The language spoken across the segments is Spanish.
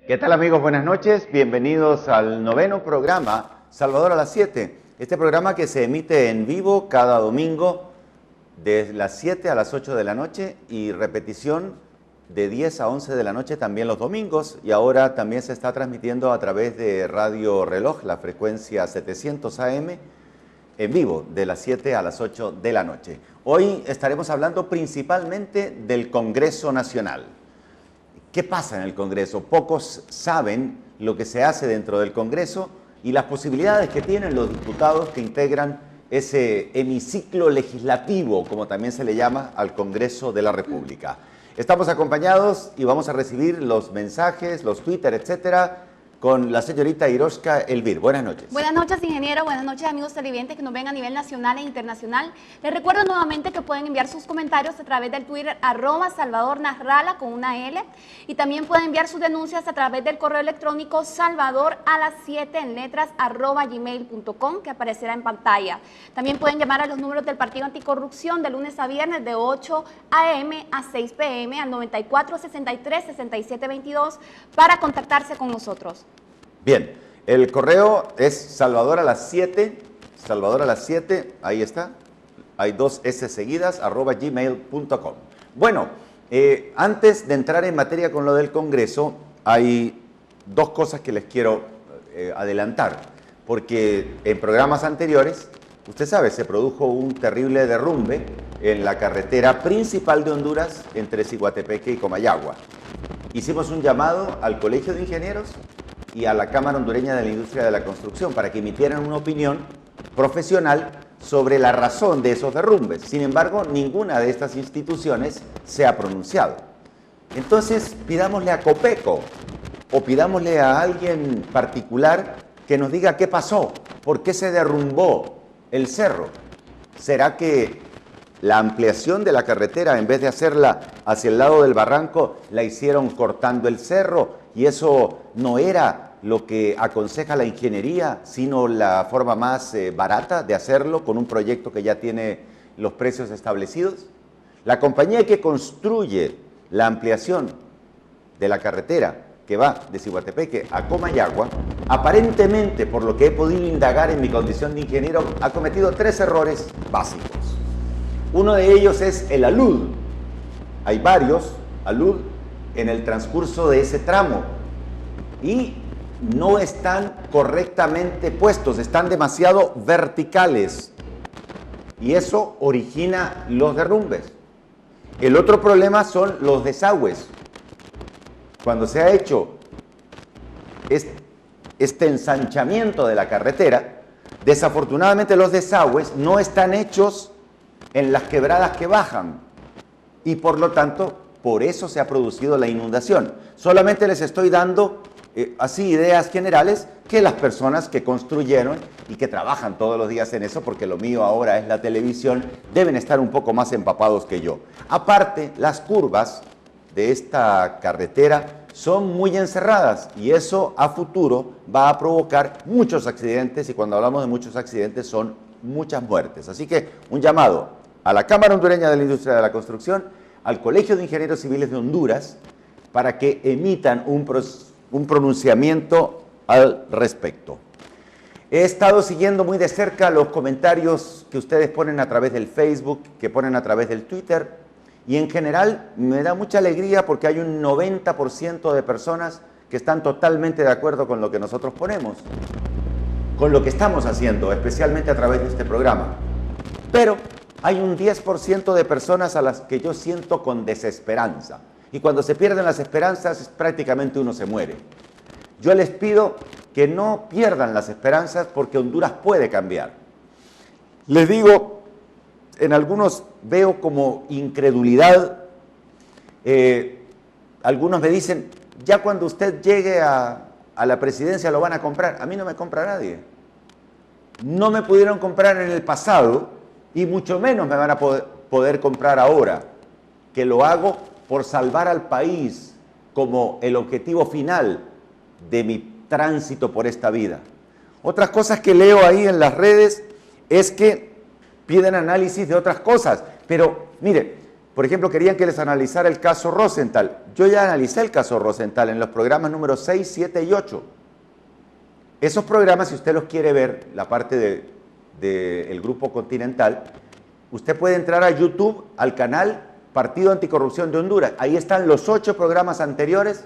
¿Qué tal, amigos? Buenas noches. Bienvenidos al noveno programa Salvador a las 7. Este programa que se emite en vivo cada domingo de las 7 a las 8 de la noche y repetición de 10 a 11 de la noche también los domingos. Y ahora también se está transmitiendo a través de Radio Reloj, la frecuencia 700 AM, en vivo de las 7 a las 8 de la noche. Hoy estaremos hablando principalmente del Congreso Nacional. ¿Qué pasa en el Congreso? Pocos saben lo que se hace dentro del Congreso y las posibilidades que tienen los diputados que integran ese hemiciclo legislativo, como también se le llama al Congreso de la República. Estamos acompañados y vamos a recibir los mensajes, los Twitter, etcétera, con la señorita Iroshka Elvir. Buenas noches. Buenas noches, ingeniero. Buenas noches, amigos televidentes que nos ven a nivel nacional e internacional. Les recuerdo nuevamente que pueden enviar sus comentarios a través del Twitter @SalvadorNasralla con una L, y también pueden enviar sus denuncias a través del correo electrónico salvadoralas7 en letras @gmail.com, que aparecerá en pantalla. También pueden llamar a los números del Partido Anticorrupción de lunes a viernes de 8 a.m. a 6 p.m. al 94 63 67 22 para contactarse con nosotros. Bien, el correo es salvadoralas7, ahí está, hay dos S seguidas, @gmail.com. Bueno, antes de entrar en materia con lo del Congreso, hay dos cosas que les quiero adelantar, porque en programas anteriores, usted sabe, se produjo un terrible derrumbe en la carretera principal de Honduras entre Ciguatepeque y Comayagua. Hicimos un llamado al Colegio de Ingenieros y a la Cámara Hondureña de la Industria de la Construcción para que emitieran una opinión profesional sobre la razón de esos derrumbes. Sin embargo, ninguna de estas instituciones se ha pronunciado. Entonces, pidámosle a Copeco o pidámosle a alguien particular que nos diga qué pasó, por qué se derrumbó el cerro. ¿Será que la ampliación de la carretera, en vez de hacerla hacia el lado del barranco, la hicieron cortando el cerro? Y eso no era lo que aconseja la ingeniería, sino la forma más barata de hacerlo con un proyecto que ya tiene los precios establecidos. La compañía que construye la ampliación de la carretera que va de Ciguatepeque a Comayagua, aparentemente, por lo que he podido indagar en mi condición de ingeniero, ha cometido 3 errores básicos. Uno de ellos es el alud. Hay varios alud en el transcurso de ese tramo y no están correctamente puestos, están demasiado verticales y eso origina los derrumbes. El otro problema son los desagües. Cuando se ha hecho este ensanchamiento de la carretera, desafortunadamente los desagües no están hechos en las quebradas que bajan y por lo tanto por eso se ha producido la inundación. Solamente les estoy dando así ideas generales que las personas que construyeron y que trabajan todos los días en eso, porque lo mío ahora es la televisión, deben estar un poco más empapados que yo. Aparte, las curvas de esta carretera son muy encerradas y eso a futuro va a provocar muchos accidentes, y cuando hablamos de muchos accidentes son muchas muertes. Así que un llamado a la Cámara Hondureña de la Industria de la Construcción, al Colegio de Ingenieros Civiles de Honduras, para que emitan un pronunciamiento al respecto. He estado siguiendo muy de cerca los comentarios que ustedes ponen a través del Facebook, que ponen a través del Twitter, y en general me da mucha alegría porque hay un 90% de personas que están totalmente de acuerdo con lo que nosotros ponemos, con lo que estamos haciendo, especialmente a través de este programa. Pero hay un 10% de personas a las que yo siento con desesperanza. Y cuando se pierden las esperanzas, prácticamente uno se muere. Yo les pido que no pierdan las esperanzas porque Honduras puede cambiar. Les digo, en algunos veo como incredulidad. Algunos me dicen, ya cuando usted llegue a la presidencia lo van a comprar. A mí no me compra nadie. No me pudieron comprar en el pasado y mucho menos me van a poder comprar ahora, que lo hago por salvar al país como el objetivo final de mi tránsito por esta vida. Otras cosas que leo ahí en las redes es que piden análisis de otras cosas, pero mire, por ejemplo, querían que les analizara el caso Rosenthal. yo ya analicé el caso Rosenthal en los programas números 6, 7 y 8. Esos programas, si usted los quiere ver, la parte del Grupo Continental, usted puede entrar a YouTube, al canal Partido Anticorrupción de Honduras. Ahí están los 8 programas anteriores,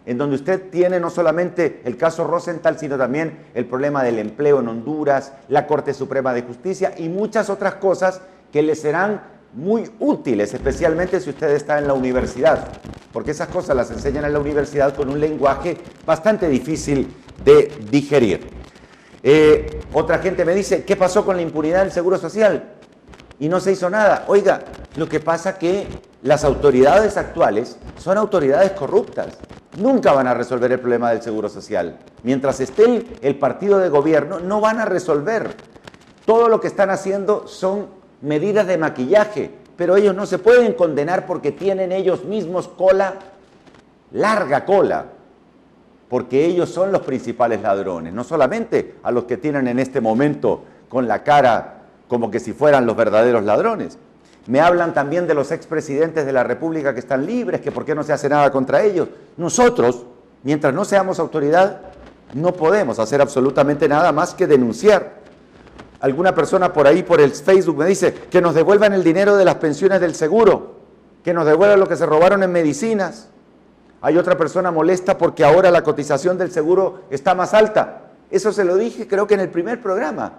en donde usted tiene no solamente el caso Rosenthal, sino también el problema del empleo en Honduras, la Corte Suprema de Justicia y muchas otras cosas que le serán muy útiles, especialmente si usted está en la universidad, porque esas cosas las enseñan en la universidad con un lenguaje bastante difícil de digerir. Otra gente me dice, ¿qué pasó con la impunidad del Seguro Social? Y no se hizo nada. Oiga, lo que pasa es que las autoridades actuales son autoridades corruptas. Nunca van a resolver el problema del Seguro Social. Mientras esté el partido de gobierno, no van a resolver. Todo lo que están haciendo son medidas de maquillaje, pero ellos no se pueden condenar porque tienen ellos mismos cola, larga cola, porque ellos son los principales ladrones, no solamente a los que tienen en este momento con la cara como que si fueran los verdaderos ladrones. Me hablan también de los expresidentes de la República que están libres, que por qué no se hace nada contra ellos. Nosotros, mientras no seamos autoridad, no podemos hacer absolutamente nada más que denunciar. Alguna persona por ahí, por el Facebook, me dice que nos devuelvan el dinero de las pensiones del seguro, que nos devuelvan lo que se robaron en medicinas. Hay otra persona molesta porque ahora la cotización del seguro está más alta. Eso se lo dije creo que en el primer programa.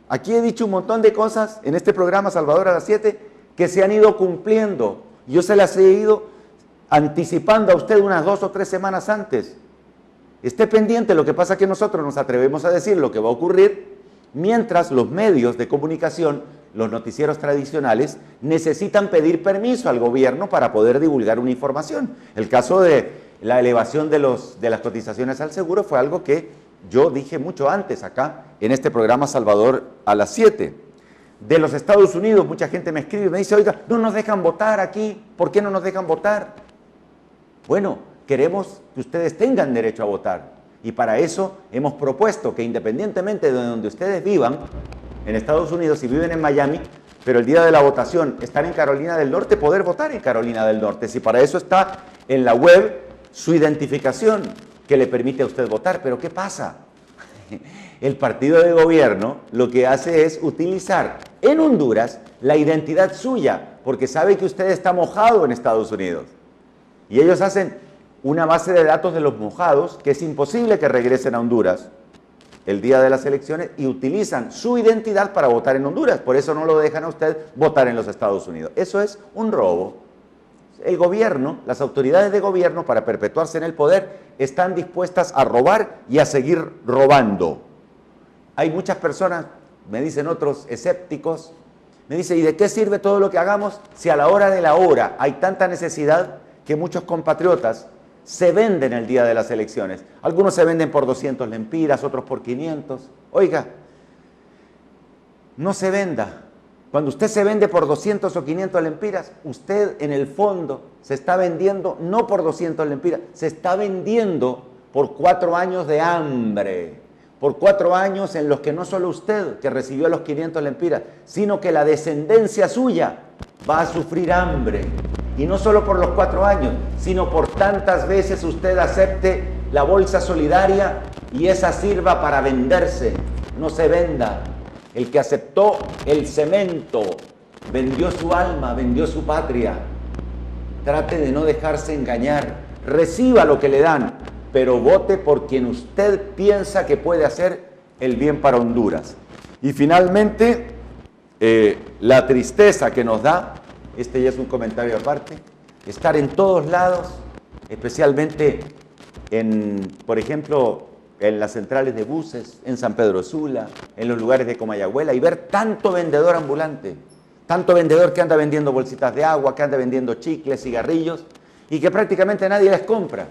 Aquí he dicho un montón de cosas en este programa Salvador a las 7 que se han ido cumpliendo. Yo se las he ido anticipando a usted unas 2 o 3 semanas antes. Esté pendiente, lo que pasa es que nosotros nos atrevemos a decir lo que va a ocurrir, mientras los medios de comunicación, los noticieros tradicionales, necesitan pedir permiso al gobierno para poder divulgar una información. El caso de la elevación de las cotizaciones al seguro fue algo que yo dije mucho antes acá, en este programa Salvador a las 7. De los Estados Unidos, mucha gente me escribe y me dice, oiga, no nos dejan votar aquí, ¿por qué no nos dejan votar? Bueno, queremos que ustedes tengan derecho a votar. Y para eso hemos propuesto que independientemente de donde ustedes vivan, en Estados Unidos, si viven en Miami, pero el día de la votación están en Carolina del Norte, poder votar en Carolina del Norte. Si para eso está en la web su identificación que le permite a usted votar. Pero ¿qué pasa? El partido de gobierno lo que hace es utilizar en Honduras la identidad suya, porque sabe que usted está mojado en Estados Unidos. Y ellos hacen una base de datos de los mojados, que es imposible que regresen a Honduras el día de las elecciones, y utilizan su identidad para votar en Honduras. Por eso no lo dejan a usted votar en los Estados Unidos. Eso es un robo. El gobierno, las autoridades de gobierno, para perpetuarse en el poder, están dispuestas a robar y a seguir robando. Hay muchas personas, me dicen otros escépticos, me dicen, ¿y de qué sirve todo lo que hagamos si a la hora de la hora hay tanta necesidad que muchos compatriotas se venden el día de las elecciones? Algunos se venden por 200 lempiras, otros por 500. Oiga, no se venda. Cuando usted se vende por 200 o 500 lempiras, usted en el fondo se está vendiendo no por 200 lempiras, se está vendiendo por 4 años de hambre. Por 4 años en los que no solo usted, que recibió los 500 lempiras, sino que la descendencia suya va a sufrir hambre. Y no solo por los 4 años, sino por tantas veces usted acepte la bolsa solidaria y esa sirva para venderse. No se venda. El que aceptó el cemento, vendió su alma, vendió su patria. Trate de no dejarse engañar. Reciba lo que le dan, pero vote por quien usted piensa que puede hacer el bien para Honduras. Y finalmente, la tristeza que nos da, este ya es un comentario aparte, estar en todos lados, especialmente por ejemplo, en las centrales de buses, en San Pedro Sula, en los lugares de Comayagüela, y ver tanto vendedor ambulante, tanto vendedor que anda vendiendo bolsitas de agua, que anda vendiendo chicles, cigarrillos, y que prácticamente nadie les compra.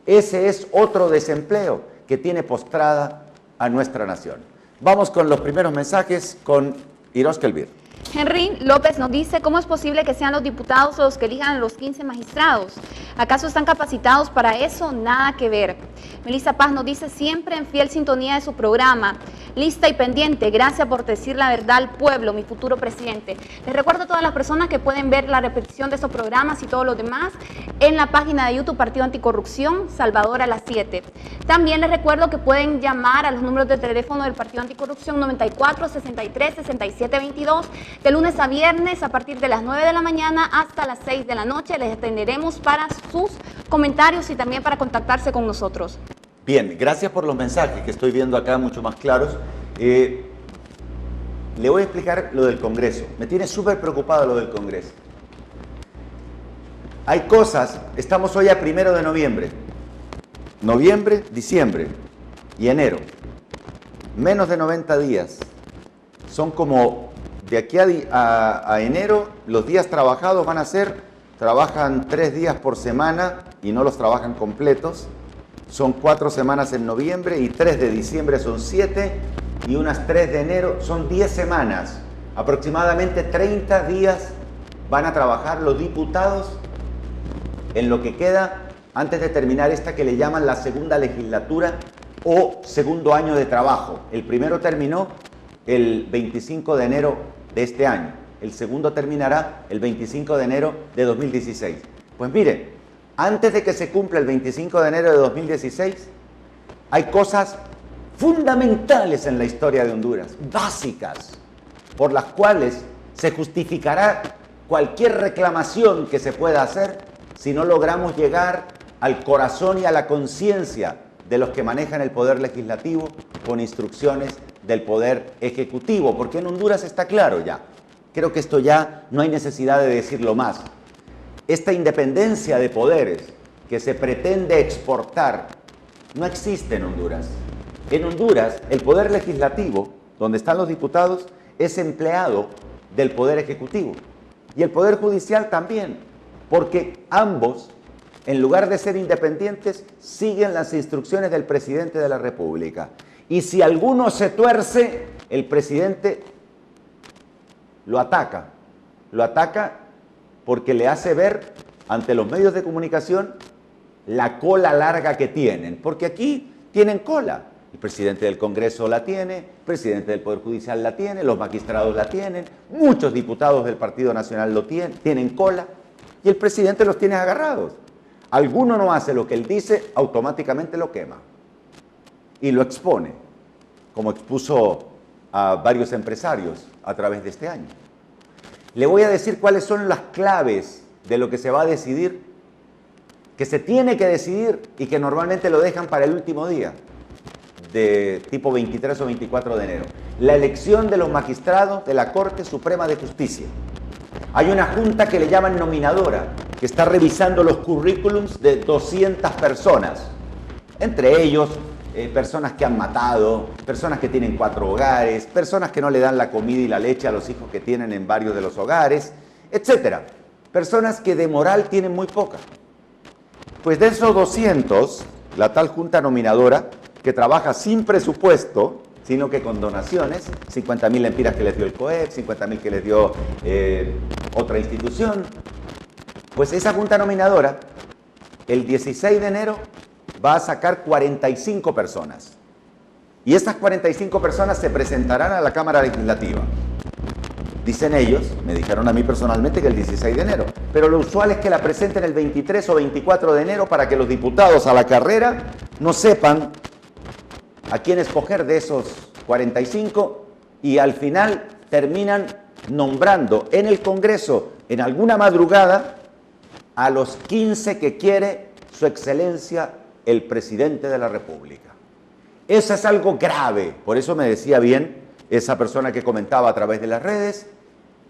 Ese es otro desempleo que tiene postrada a nuestra nación. Vamos con los primeros mensajes con Iros Kelvir. Henry López nos dice, ¿cómo es posible que sean los diputados los que elijan a los 15 magistrados? ¿Acaso están capacitados para eso? Nada que ver. Melissa Paz nos dice, siempre en fiel sintonía de su programa. lista y pendiente. Gracias por decir la verdad al pueblo, mi futuro presidente. Les recuerdo a todas las personas que pueden ver la repetición de estos programas y todos los demás en la página de YouTube Partido Anticorrupción, Salvador a las 7. También les recuerdo que pueden llamar a los números de teléfono del Partido Anticorrupción 94 63 67 22 de lunes a viernes a partir de las 9 de la mañana hasta las 6 de la noche. Les atenderemos para sus comentarios y también para contactarse con nosotros. Bien, gracias por los mensajes que estoy viendo acá mucho más claros. Le voy a explicar lo del Congreso. Me tiene súper preocupado lo del Congreso. Hay cosas, estamos hoy a 1 de noviembre. Noviembre, diciembre y enero. Menos de 90 días. Son como de aquí a enero, los días trabajados van a ser, trabajan 3 días por semana y no los trabajan completos. Son 4 semanas en noviembre y 3 de diciembre son 7 y unas 3 de enero son 10 semanas. Aproximadamente 30 días van a trabajar los diputados en lo que queda antes de terminar esta que le llaman la segunda legislatura o segundo año de trabajo. El primero terminó el 25 de enero de este año. El segundo terminará el 25 de enero de 2016. Pues mire, antes de que se cumpla el 25 de enero de 2016, hay cosas fundamentales en la historia de Honduras, básicas, por las cuales se justificará cualquier reclamación que se pueda hacer si no logramos llegar al corazón y a la conciencia de los que manejan el poder legislativo con instrucciones del poder ejecutivo, porque en Honduras está claro ya. Creo que esto ya no hay necesidad de decirlo más. Esta independencia de poderes que se pretende exportar no existe en Honduras. En Honduras, el poder legislativo, donde están los diputados, es empleado del poder ejecutivo. Y el poder judicial también, porque ambos, en lugar de ser independientes, siguen las instrucciones del presidente de la República. Y si alguno se tuerce, el presidente lo ataca. Lo ataca porque le hace ver ante los medios de comunicación la cola larga que tienen, porque aquí tienen cola. El presidente del Congreso la tiene, el presidente del Poder Judicial la tiene, los magistrados la tienen, muchos diputados del Partido Nacional lo tienen cola, y el presidente los tiene agarrados. Alguno no hace lo que él dice, automáticamente lo quema y lo expone, como expuso a varios empresarios a través de este año. Le voy a decir cuáles son las claves de lo que se va a decidir, que se tiene que decidir y que normalmente lo dejan para el último día, de tipo 23 o 24 de enero. La elección de los magistrados de la Corte Suprema de Justicia. Hay una junta que le llaman nominadora, que está revisando los currículums de 200 personas, entre ellos personas que han matado, personas que tienen 4 hogares, personas que no le dan la comida y la leche a los hijos que tienen en varios de los hogares, etcétera. Personas que de moral tienen muy poca. Pues de esos 200, la tal junta nominadora, que trabaja sin presupuesto, sino que con donaciones, 50.000 lempiras que les dio el COEP, 50.000 que les dio otra institución, pues esa junta nominadora, el 16 de enero, va a sacar 45 personas. Y estas 45 personas se presentarán a la Cámara Legislativa. Dicen ellos, me dijeron a mí personalmente que el 16 de enero, pero lo usual es que la presenten el 23 o 24 de enero para que los diputados a la carrera no sepan a quién escoger de esos 45 y al final terminan nombrando en el Congreso en alguna madrugada a los 15 que quiere su excelencia el presidente de la República. Eso es algo grave, por eso me decía bien esa persona que comentaba a través de las redes,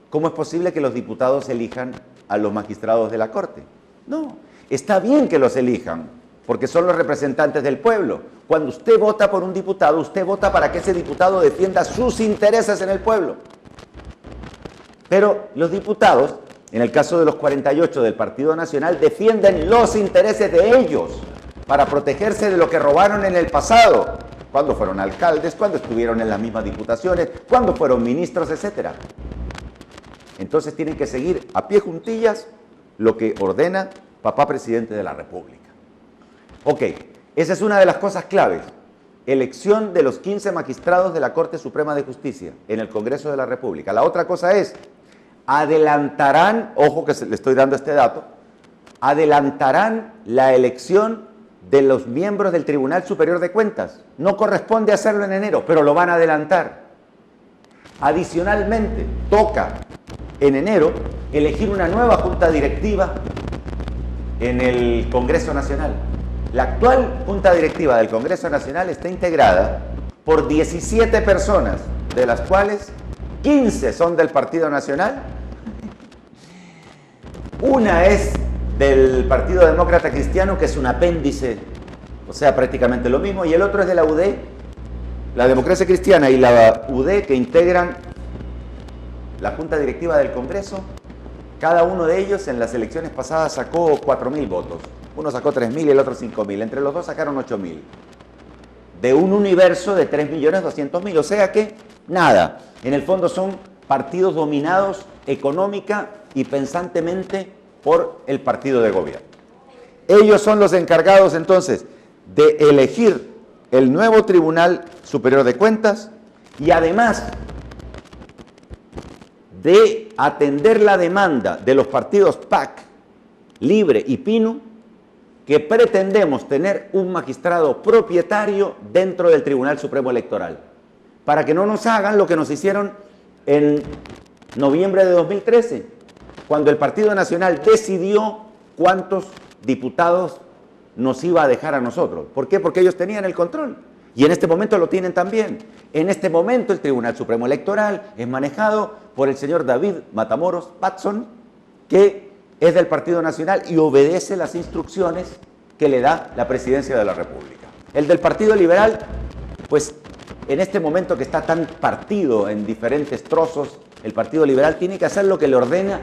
¿cómo es posible que los diputados elijan a los magistrados de la Corte? No, está bien que los elijan, porque son los representantes del pueblo. Cuando usted vota por un diputado, usted vota para que ese diputado defienda sus intereses en el pueblo. Pero los diputados, en el caso de los 48 del Partido Nacional, defienden los intereses de ellos para protegerse de lo que robaron en el pasado, cuando fueron alcaldes, cuando estuvieron en las mismas diputaciones, cuando fueron ministros, etc. Entonces tienen que seguir a pie juntillas lo que ordena papá presidente de la República. Ok, esa es una de las cosas claves. elección de los 15 magistrados de la Corte Suprema de Justicia en el Congreso de la República. La otra cosa es, adelantarán, ojo que le estoy dando este dato, adelantarán la elección de los miembros del Tribunal Superior de Cuentas. No corresponde hacerlo en enero, pero lo van a adelantar. Adicionalmente, toca en enero elegir una nueva junta directiva en el Congreso Nacional. La actual junta directiva del Congreso Nacional está integrada por 17 personas, de las cuales 15 son del Partido Nacional, una es del Partido Demócrata Cristiano, que es un apéndice, o sea, prácticamente lo mismo, y el otro es de la UD, la Democracia Cristiana y la UD, que integran la Junta Directiva del Congreso. Cada uno de ellos en las elecciones pasadas sacó 4.000 votos. Uno sacó 3.000 y el otro 5.000. Entre los dos sacaron 8.000. De un universo de 3.200.000. O sea que, nada. En el fondo son partidos dominados económica y pensantemente por el partido de gobierno. Ellos son los encargados entonces de elegir el nuevo Tribunal Superior de Cuentas y además de atender la demanda de los partidos PAC, Libre y PINU, que pretendemos tener un magistrado propietario dentro del Tribunal Supremo Electoral, para que no nos hagan lo que nos hicieron en noviembre de 2013, cuando el Partido Nacional decidió cuántos diputados nos iba a dejar a nosotros. ¿Por qué? Porque ellos tenían el control. Y en este momento lo tienen también. En este momento el Tribunal Supremo Electoral es manejado por el señor David Matamoros Watson, que es del Partido Nacional y obedece las instrucciones que le da la Presidencia de la República. El del Partido Liberal, pues en este momento que está tan partido en diferentes trozos, el Partido Liberal tiene que hacer lo que le ordena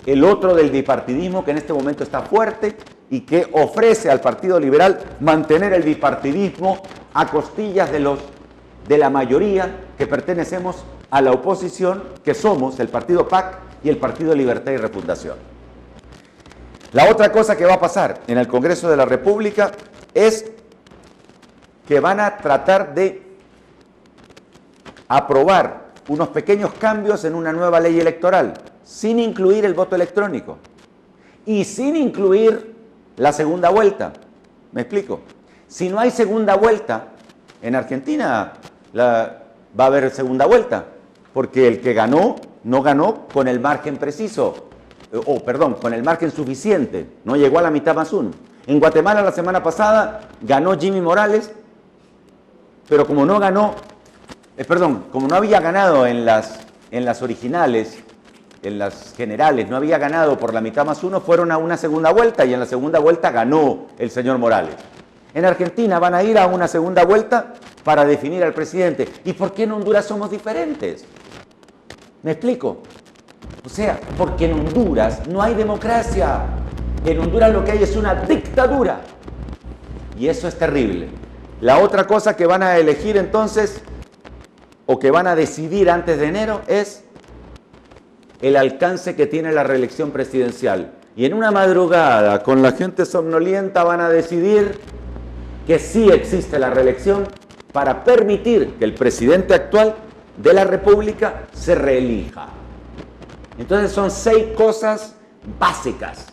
el otro del bipartidismo, que en este momento está fuerte y que ofrece al Partido Liberal mantener el bipartidismo a costillas de la mayoría que pertenecemos a la oposición, que somos el Partido PAC y el Partido Libertad y Refundación. La otra cosa que va a pasar en el Congreso de la República es que van a tratar de aprobar unos pequeños cambios en una nueva ley electoral, sin incluir el voto electrónico y sin incluir la segunda vuelta. ¿Me explico? Si no hay segunda vuelta, en Argentina va a haber segunda vuelta, porque el que ganó, no ganó con el margen preciso, con el margen suficiente, no llegó a la mitad más uno. En Guatemala la semana pasada ganó Jimmy Morales, pero como no había ganado en las originales, en las generales, no había ganado por la mitad más uno, fueron a una segunda vuelta y en la segunda vuelta ganó el señor Morales. En Argentina van a ir a una segunda vuelta para definir al presidente. ¿Y por qué en Honduras somos diferentes? ¿Me explico? O sea, porque en Honduras no hay democracia. En Honduras lo que hay es una dictadura. Y eso es terrible. La otra cosa que van a elegir entonces, o que van a decidir antes de enero, es el alcance que tiene la reelección presidencial. Y en una madrugada, con la gente somnolienta, van a decidir que sí existe la reelección para permitir que el presidente actual de la República se reelija. Entonces son 6 cosas básicas.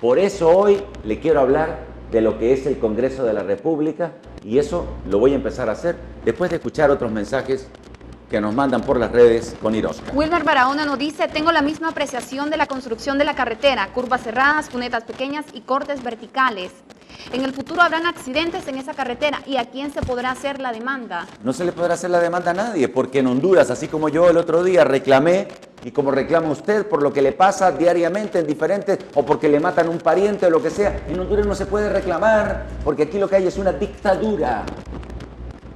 Por eso hoy le quiero hablar de lo que es el Congreso de la República y eso lo voy a empezar a hacer después de escuchar otros mensajes que nos mandan por las redes con Irosca. Wilmer Barahona nos dice: tengo la misma apreciación de la construcción de la carretera, curvas cerradas, cunetas pequeñas y cortes verticales. En el futuro habrán accidentes en esa carretera, ¿y a quién se podrá hacer la demanda? No se le podrá hacer la demanda a nadie, porque en Honduras, así como yo el otro día reclamé, y como reclama usted por lo que le pasa diariamente en diferentes, o porque le matan un pariente o lo que sea, en Honduras no se puede reclamar, porque aquí lo que hay es una dictadura.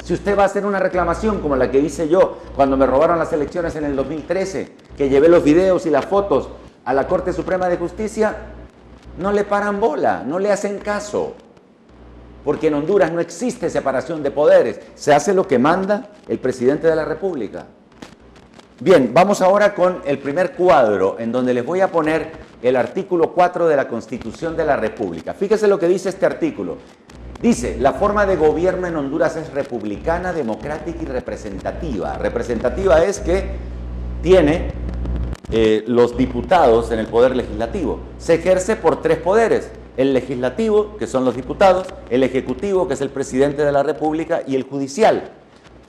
Si usted va a hacer una reclamación como la que hice yo cuando me robaron las elecciones en el 2013, que llevé los videos y las fotos a la Corte Suprema de Justicia, no le paran bola, no le hacen caso. Porque en Honduras no existe separación de poderes, se hace lo que manda el presidente de la República. Bien, vamos ahora con el primer cuadro, en donde les voy a poner el artículo 4 de la Constitución de la República. Fíjese lo que dice este artículo. Dice, la forma de gobierno en Honduras es republicana, democrática y representativa. Representativa es que tiene los diputados en el poder legislativo. Se ejerce por tres poderes: el legislativo, que son los diputados; el ejecutivo, que es el presidente de la República; y el judicial.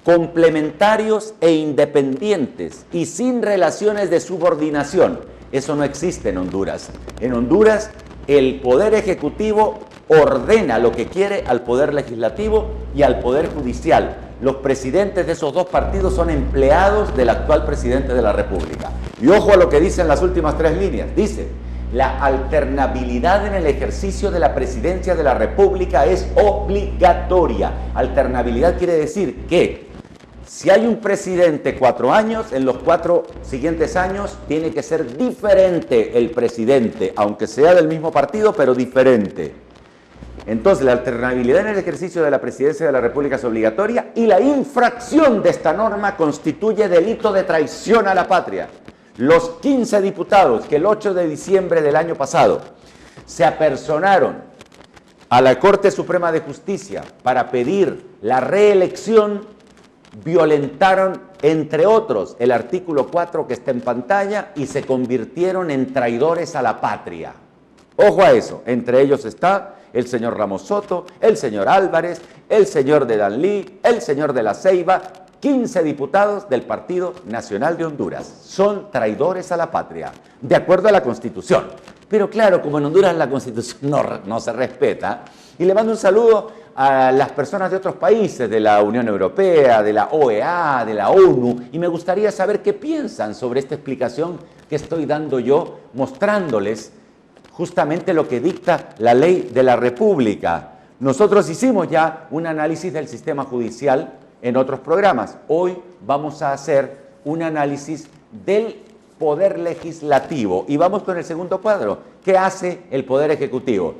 Complementarios e independientes y sin relaciones de subordinación. Eso no existe en Honduras. En Honduras, el poder ejecutivo ordena lo que quiere al poder legislativo y al poder judicial. Los presidentes de esos dos partidos son empleados del actual presidente de la República. Y ojo a lo que dicen las últimas tres líneas. Dice, la alternabilidad en el ejercicio de la presidencia de la República es obligatoria. Alternabilidad quiere decir que si hay un presidente 4 años, en los 4 siguientes años tiene que ser diferente el presidente, aunque sea del mismo partido, pero diferente. Entonces, la alternabilidad en el ejercicio de la presidencia de la República es obligatoria y la infracción de esta norma constituye delito de traición a la patria. Los 15 diputados que el 8 de diciembre del año pasado se apersonaron a la Corte Suprema de Justicia para pedir la reelección violentaron, entre otros, el artículo 4 que está en pantalla y se convirtieron en traidores a la patria. Ojo a eso, entre ellos está el señor Ramos Soto, el señor Álvarez, el señor de Danlí, el señor de la Ceiba, 15 diputados del Partido Nacional de Honduras. Son traidores a la patria, de acuerdo a la Constitución. Pero claro, como en Honduras la Constitución no se respeta, y le mando un saludo a las personas de otros países, de la Unión Europea, de la OEA, de la ONU, y me gustaría saber qué piensan sobre esta explicación que estoy dando yo, mostrándoles justamente lo que dicta la ley de la República. Nosotros hicimos ya un análisis del sistema judicial en otros programas. Hoy vamos a hacer un análisis del poder legislativo. Y vamos con el segundo cuadro. ¿Qué hace el poder ejecutivo?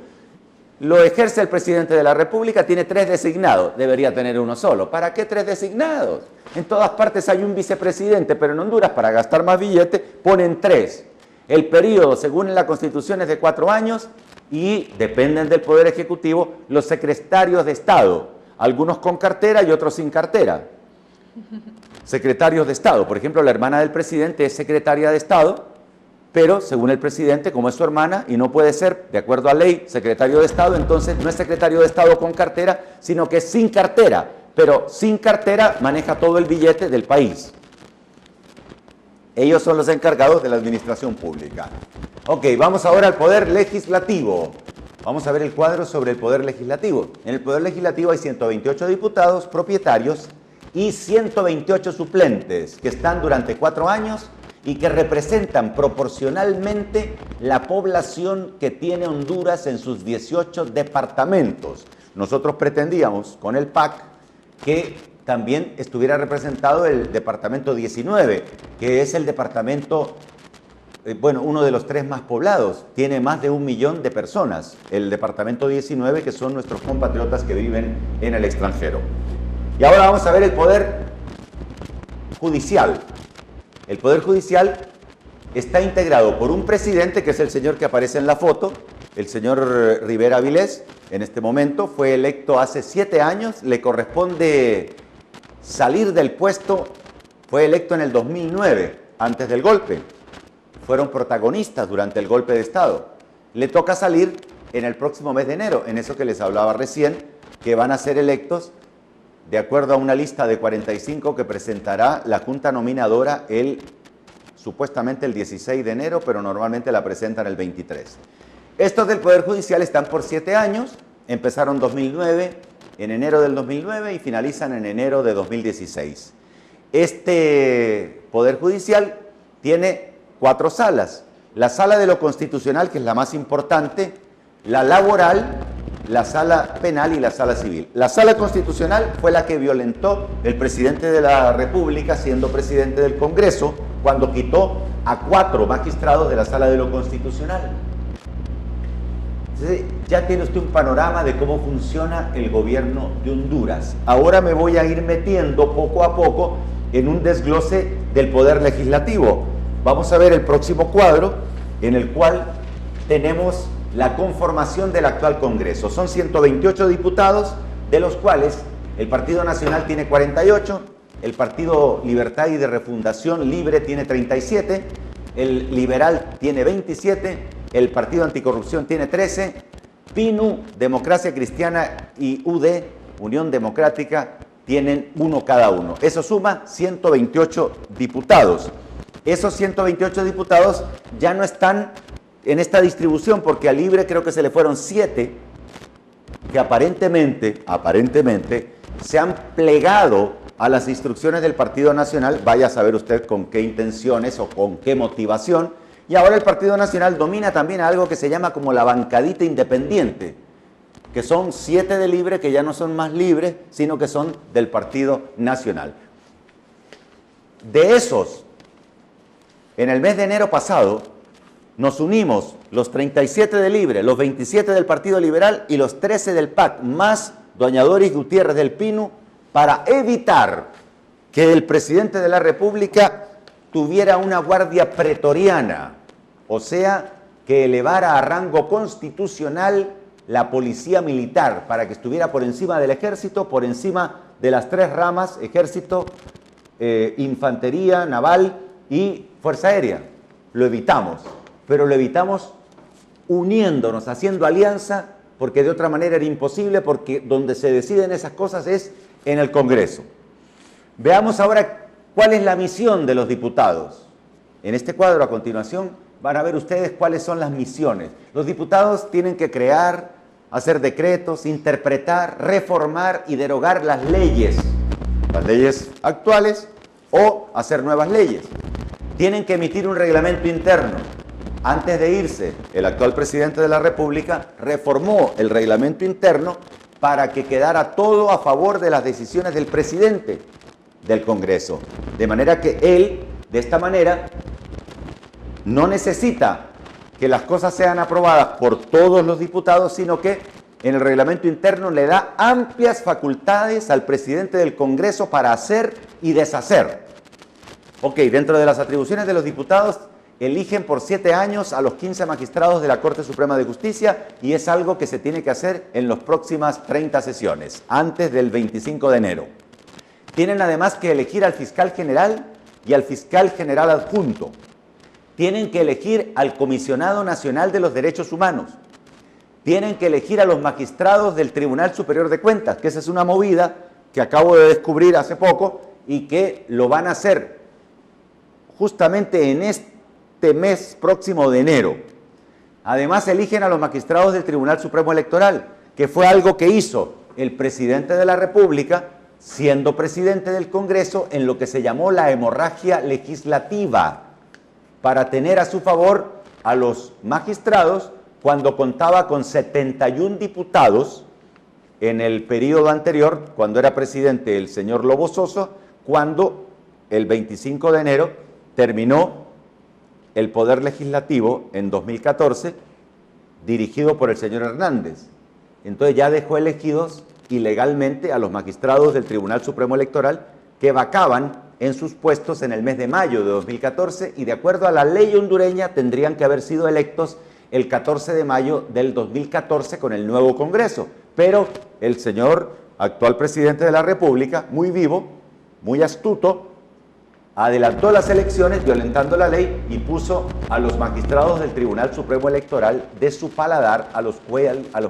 Lo ejerce el presidente de la República, tiene 3 designados. Debería tener uno solo. ¿Para qué 3 designados? En todas partes hay un vicepresidente, pero en Honduras, para gastar más billete, ponen 3. El periodo, según la Constitución, es de 4 años y dependen del Poder Ejecutivo los secretarios de Estado, algunos con cartera y otros sin cartera. Secretarios de Estado, por ejemplo, la hermana del presidente es secretaria de Estado, pero según el presidente, como es su hermana y no puede ser, de acuerdo a ley, secretario de Estado, entonces no es secretario de Estado con cartera, sino que es sin cartera, pero sin cartera maneja todo el billete del país. Ellos son los encargados de la administración pública. Ok, vamos ahora al Poder Legislativo. Vamos a ver el cuadro sobre el Poder Legislativo. En el Poder Legislativo hay 128 diputados propietarios y 128 suplentes que están durante 4 años y que representan proporcionalmente la población que tiene Honduras en sus 18 departamentos. Nosotros pretendíamos con el PAC que también estuviera representado el departamento 19, que es el departamento, uno de los 3 más poblados, tiene más de 1 millón de personas, el departamento 19, que son nuestros compatriotas que viven en el extranjero. Y ahora vamos a ver el Poder Judicial. El Poder Judicial está integrado por un presidente, que es el señor que aparece en la foto, el señor Rivera Avilés. En este momento fue electo hace 7 años, le corresponde salir del puesto, fue electo en el 2009, antes del golpe. Fueron protagonistas durante el golpe de Estado. Le toca salir en el próximo mes de enero, en eso que les hablaba recién, que van a ser electos de acuerdo a una lista de 45 que presentará la Junta Nominadora supuestamente el 16 de enero, pero normalmente la presentan el 23. Estos del Poder Judicial están por 7 años, empezaron en enero del 2009 y finalizan en enero de 2016. Este Poder Judicial tiene 4 salas. La sala de lo constitucional, que es la más importante, la laboral, la sala penal y la sala civil. La sala constitucional fue la que violentó el presidente de la República, siendo presidente del Congreso, cuando quitó a 4 magistrados de la sala de lo constitucional. Entonces, ya tiene usted un panorama de cómo funciona el gobierno de Honduras. Ahora me voy a ir metiendo poco a poco en un desglose del poder legislativo. Vamos a ver el próximo cuadro, en el cual tenemos la conformación del actual Congreso. Son 128 diputados, de los cuales el Partido Nacional tiene 48, el Partido Libertad y de Refundación Libre tiene 37, el Liberal tiene 27, el Partido Anticorrupción tiene 13, PINU, Democracia Cristiana y UD, Unión Democrática, tienen uno cada uno. Eso suma 128 diputados. Esos 128 diputados ya no están en esta distribución porque a Libre creo que se le fueron 7 que aparentemente se han plegado a las instrucciones del Partido Nacional, vaya a saber usted con qué intenciones o con qué motivación, y ahora el Partido Nacional domina también algo que se llama como la bancadita independiente, que son 7 de Libre que ya no son más libres, sino que son del Partido Nacional. De esos, en el mes de enero pasado, nos unimos los 37 de Libre, los 27 del Partido Liberal y los 13 del PAC, más doña Doris Gutiérrez del PINU, para evitar que el presidente de la República tuviera una guardia pretoriana, o sea, que elevara a rango constitucional la policía militar, para que estuviera por encima del ejército, por encima de las 3 ramas, ejército, infantería, naval y fuerza aérea. Lo evitamos, pero lo evitamos uniéndonos, haciendo alianza, porque de otra manera era imposible, porque donde se deciden esas cosas es en el Congreso. Veamos ahora cuál es la misión de los diputados. En este cuadro a continuación van a ver ustedes cuáles son las misiones. Los diputados tienen que crear, hacer decretos, interpretar, reformar y derogar las leyes actuales o hacer nuevas leyes. Tienen que emitir un reglamento interno. Antes de irse, el actual presidente de la República reformó el reglamento interno para que quedara todo a favor de las decisiones del presidente del Congreso. De manera que él, de esta manera, no necesita que las cosas sean aprobadas por todos los diputados, sino que en el reglamento interno le da amplias facultades al presidente del Congreso para hacer y deshacer. Ok, dentro de las atribuciones de los diputados, eligen por 7 años a los 15 magistrados de la Corte Suprema de Justicia y es algo que se tiene que hacer en las próximas 30 sesiones, antes del 25 de enero. Tienen además que elegir al fiscal general y al fiscal general adjunto. Tienen que elegir al Comisionado Nacional de los Derechos Humanos. Tienen que elegir a los magistrados del Tribunal Superior de Cuentas, que esa es una movida que acabo de descubrir hace poco y que lo van a hacer justamente en este mes próximo de enero. Además, eligen a los magistrados del Tribunal Supremo Electoral, que fue algo que hizo el presidente de la República, siendo presidente del Congreso, en lo que se llamó la hemorragia legislativa, para tener a su favor a los magistrados cuando contaba con 71 diputados en el periodo anterior, cuando era presidente el señor Lobo Soso, cuando el 25 de enero terminó el Poder Legislativo en 2014, dirigido por el señor Hernández. Entonces ya dejó elegidos ilegalmente a los magistrados del Tribunal Supremo Electoral que vacaban en sus puestos en el mes de mayo de 2014 y de acuerdo a la ley hondureña tendrían que haber sido electos el 14 de mayo del 2014 con el nuevo Congreso. Pero el señor actual presidente de la República, muy vivo, muy astuto, adelantó las elecciones violentando la ley y puso a los magistrados del Tribunal Supremo Electoral de su paladar a los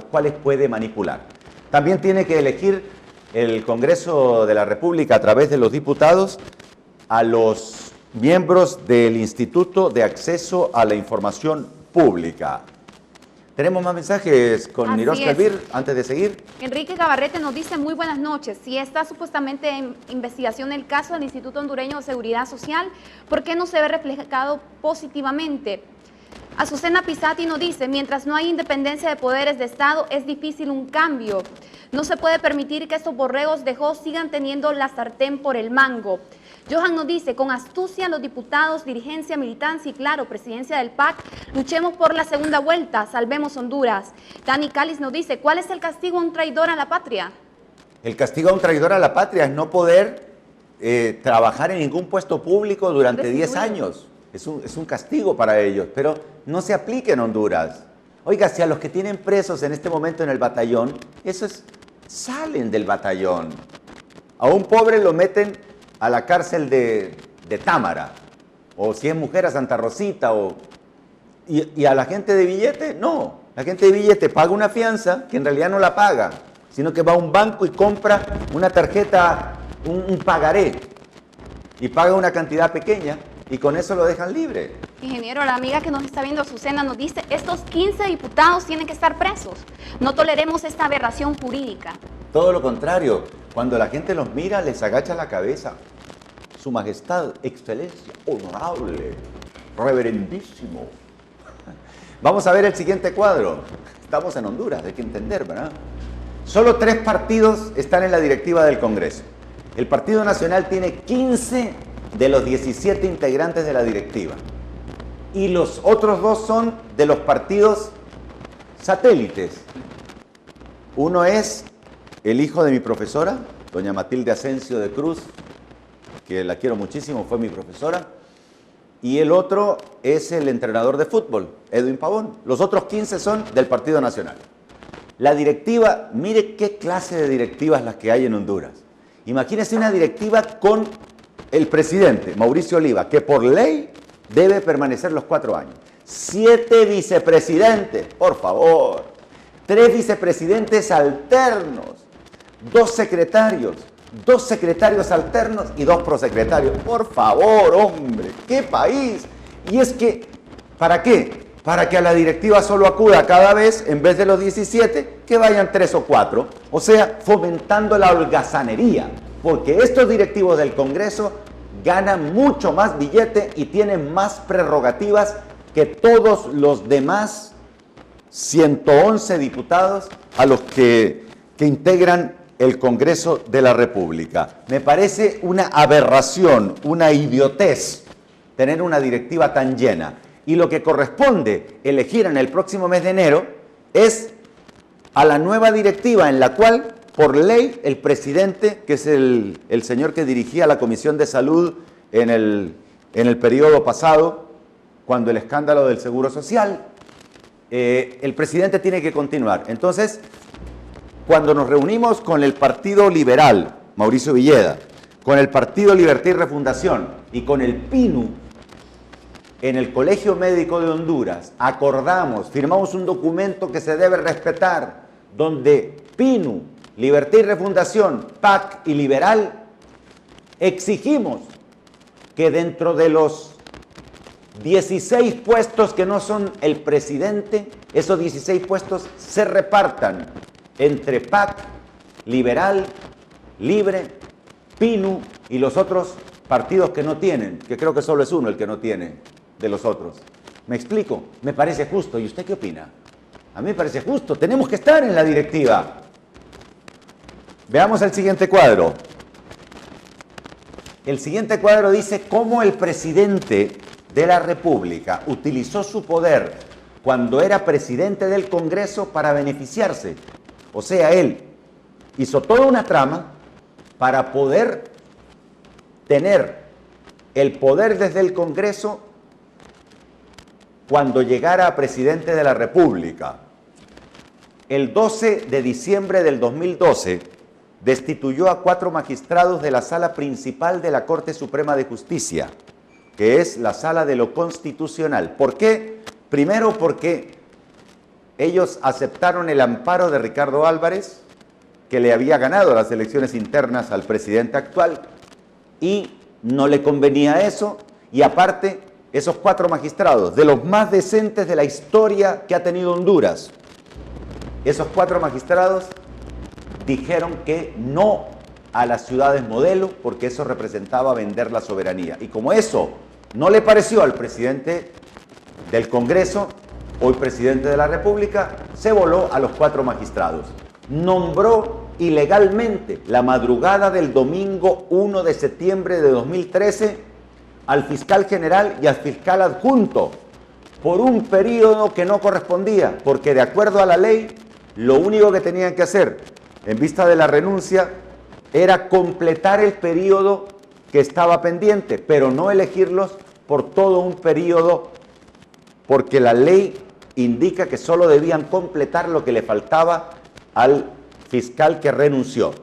cuales puede manipular. También tiene que elegir el Congreso de la República a través de los diputados a los miembros del Instituto de Acceso a la Información Pública. Tenemos más mensajes con Niroska Elvir antes de seguir. Enrique Gabarrete nos dice: muy buenas noches. Si está supuestamente en investigación el caso del Instituto Hondureño de Seguridad Social, ¿por qué no se ve reflejado positivamente? Azucena Pisati nos dice: mientras no hay independencia de poderes de Estado, es difícil un cambio. No se puede permitir que estos borregos de Jos sigan teniendo la sartén por el mango. Johan nos dice: con astucia los diputados, dirigencia, militancia y claro, presidencia del PAC, luchemos por la segunda vuelta, salvemos Honduras. Dani Cáliz nos dice: ¿cuál es el castigo a un traidor a la patria? El castigo a un traidor a la patria es no poder trabajar en ningún puesto público durante 10 años. Es un castigo para ellos, pero no se aplica en Honduras. Oiga, si a los que tienen presos en este momento en el batallón, salen del batallón. A un pobre lo meten a la cárcel de Támara, o si es mujer a Santa Rosita, y a la gente de billete, no. La gente de billete paga una fianza que en realidad no la paga, sino que va a un banco y compra una tarjeta, un pagaré, y paga una cantidad pequeña, y con eso lo dejan libre. Ingeniero, la amiga que nos está viendo, Azucena, nos dice, estos 15 diputados tienen que estar presos. No toleremos esta aberración jurídica. Todo lo contrario, cuando la gente los mira, les agacha la cabeza. Su majestad, excelencia, honorable, reverendísimo. Vamos a ver el siguiente cuadro. Estamos en Honduras, hay que entender, ¿verdad? Solo 3 partidos están en la directiva del Congreso. El Partido Nacional tiene 15 de los 17 integrantes de la directiva. Y los otros 2 son de los partidos satélites. Uno es el hijo de mi profesora, doña Matilde Asensio de Cruz, que la quiero muchísimo, fue mi profesora. Y el otro es el entrenador de fútbol, Edwin Pavón. Los otros 15 son del Partido Nacional. La directiva, mire qué clase de directivas las que hay en Honduras. Imagínense una directiva con el presidente, Mauricio Oliva, que por ley debe permanecer los 4 años. 7 vicepresidentes, por favor. 3 vicepresidentes alternos. 2 secretarios. 2 secretarios alternos y 2 prosecretarios. Por favor, hombre, ¡qué país! Y es que, ¿para qué? Para que a la directiva solo acuda cada vez, en vez de los 17, que vayan 3 o 4. O sea, fomentando la holgazanería. Porque estos directivos del Congreso ganan mucho más billete y tienen más prerrogativas que todos los demás 111 diputados a los que integran el Congreso de la República. Me parece una aberración, una idiotez tener una directiva tan llena. Y lo que corresponde elegir en el próximo mes de enero es a la nueva directiva en la cual, por ley, el presidente, que es el señor que dirigía la Comisión de Salud en el periodo pasado, cuando el escándalo del Seguro Social, el presidente tiene que continuar. Entonces, cuando nos reunimos con el Partido Liberal, Mauricio Villeda, con el Partido Libertad y Refundación y con el PINU, en el Colegio Médico de Honduras, firmamos un documento que se debe respetar, donde PINU, Libertad y Refundación, PAC y Liberal, exigimos que dentro de los 16 puestos que no son el presidente, esos 16 puestos se repartan entre PAC, Liberal, Libre, PINU y los otros partidos que no tienen, que creo que solo es uno el que no tiene de los otros. ¿Me explico? Me parece justo. ¿Y usted qué opina? A mí me parece justo. Tenemos que estar en la directiva. Veamos el siguiente cuadro. El siguiente cuadro dice cómo el presidente de la República utilizó su poder cuando era presidente del Congreso para beneficiarse. O sea, él hizo toda una trama para poder tener el poder desde el Congreso cuando llegara a presidente de la República. El 12 de diciembre del 2012 destituyó a 4 magistrados de la sala principal de la Corte Suprema de Justicia, que es la sala de lo constitucional. ¿Por qué? Primero porque ellos aceptaron el amparo de Ricardo Álvarez, que le había ganado las elecciones internas al presidente actual, y no le convenía eso, y aparte, esos 4 magistrados, de los más decentes de la historia que ha tenido Honduras, esos 4 magistrados dijeron que no a las ciudades modelo, porque eso representaba vender la soberanía. Y como eso no le pareció al presidente del Congreso, hoy presidente de la República, se voló a los 4 magistrados. Nombró ilegalmente, la madrugada del domingo 1 de septiembre de 2013, al fiscal general y al fiscal adjunto, por un periodo que no correspondía, porque de acuerdo a la ley, lo único que tenían que hacer, en vista de la renuncia, era completar el periodo que estaba pendiente, pero no elegirlos por todo un periodo, porque la ley indica que solo debían completar lo que le faltaba al fiscal que renunció.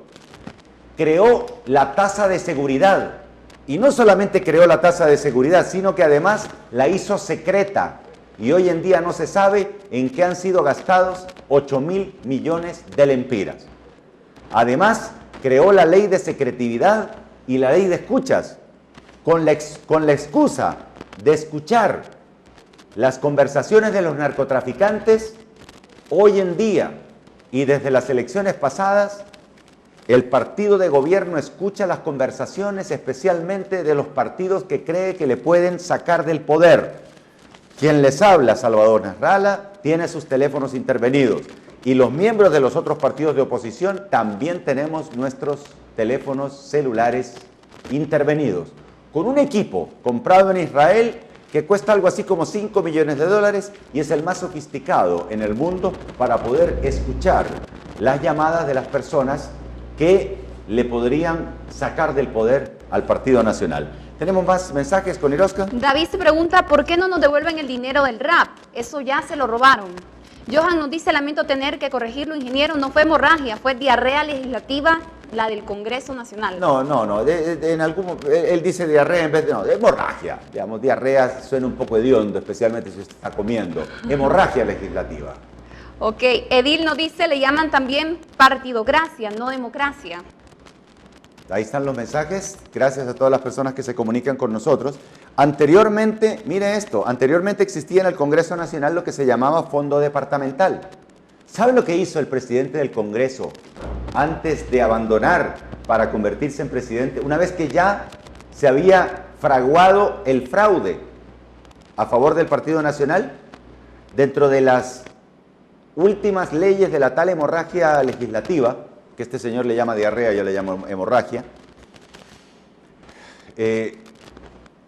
Creó la tasa de seguridad, y no solamente creó la tasa de seguridad, sino que además la hizo secreta, y hoy en día no se sabe en qué han sido gastados 8.000 millones de lempiras. Además, creó la ley de secretividad y la ley de escuchas, con la excusa de escuchar las conversaciones de los narcotraficantes. Hoy en día y desde las elecciones pasadas, el partido de gobierno escucha las conversaciones especialmente de los partidos que cree que le pueden sacar del poder. Quien les habla, Salvador Nasralla, tiene sus teléfonos intervenidos, y los miembros de los otros partidos de oposición también tenemos nuestros teléfonos celulares intervenidos, con un equipo comprado en Israel que cuesta algo así como 5 millones de dólares y es el más sofisticado en el mundo para poder escuchar las llamadas de las personas que le podrían sacar del poder al Partido Nacional. ¿Tenemos más mensajes con Iroska? David se pregunta, ¿por qué no nos devuelven el dinero del RAP? Eso ya se lo robaron. Johan nos dice, lamento tener que corregirlo, ingeniero, no fue hemorragia, fue diarrea legislativa, la del Congreso Nacional. No, él dice diarrea en vez de, no, hemorragia. Digamos, diarrea suena un poco hediondo, especialmente si usted está comiendo. Hemorragia legislativa. Ok, Edil nos dice, le llaman también partidocracia, no democracia. Ahí están los mensajes, gracias a todas las personas que se comunican con nosotros. Anteriormente, mire esto, anteriormente existía en el Congreso Nacional lo que se llamaba Fondo Departamental. ¿Sabe lo que hizo el presidente del Congreso antes de abandonar para convertirse en presidente? Una vez que ya se había fraguado el fraude a favor del Partido Nacional, dentro de las últimas leyes de la tal hemorragia legislativa, que este señor le llama diarrea, yo le llamo hemorragia,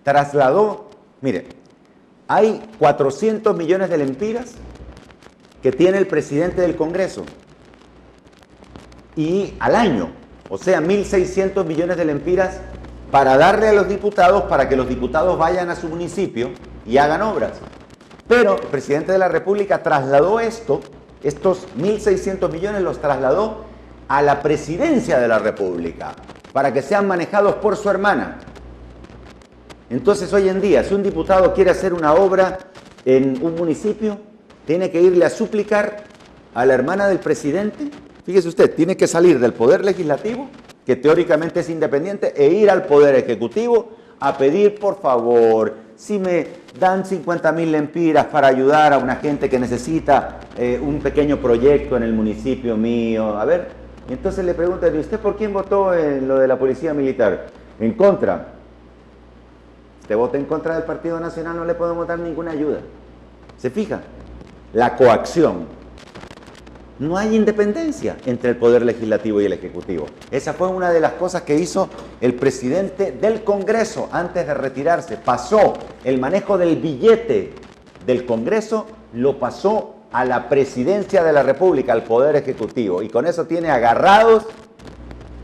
trasladó, mire, hay 400 millones de lempiras que tiene el presidente del Congreso, y al año, o sea, 1.600 millones de lempiras para darle a los diputados, para que los diputados vayan a su municipio y hagan obras. Pero el presidente de la República trasladó estos 1.600 millones los trasladó a la presidencia de la República, para que sean manejados por su hermana. Entonces hoy en día, si un diputado quiere hacer una obra en un municipio, tiene que irle a suplicar a la hermana del presidente. Fíjese usted, tiene que salir del poder legislativo, que teóricamente es independiente, e ir al poder ejecutivo a pedir, por favor, si me dan 50.000 lempiras para ayudar a una gente que necesita un pequeño proyecto en el municipio mío. A ver, y entonces le preguntan, ¿y usted por quién votó en lo de la policía militar? En contra. Usted vota en contra del Partido Nacional, no le podemos dar ninguna ayuda. ¿Se fija? La coacción. No hay independencia entre el Poder Legislativo y el Ejecutivo. Esa fue una de las cosas que hizo el presidente del Congreso antes de retirarse. Pasó el manejo del billete del Congreso, lo pasó a la presidencia de la República, al Poder Ejecutivo. Y con eso tiene agarrados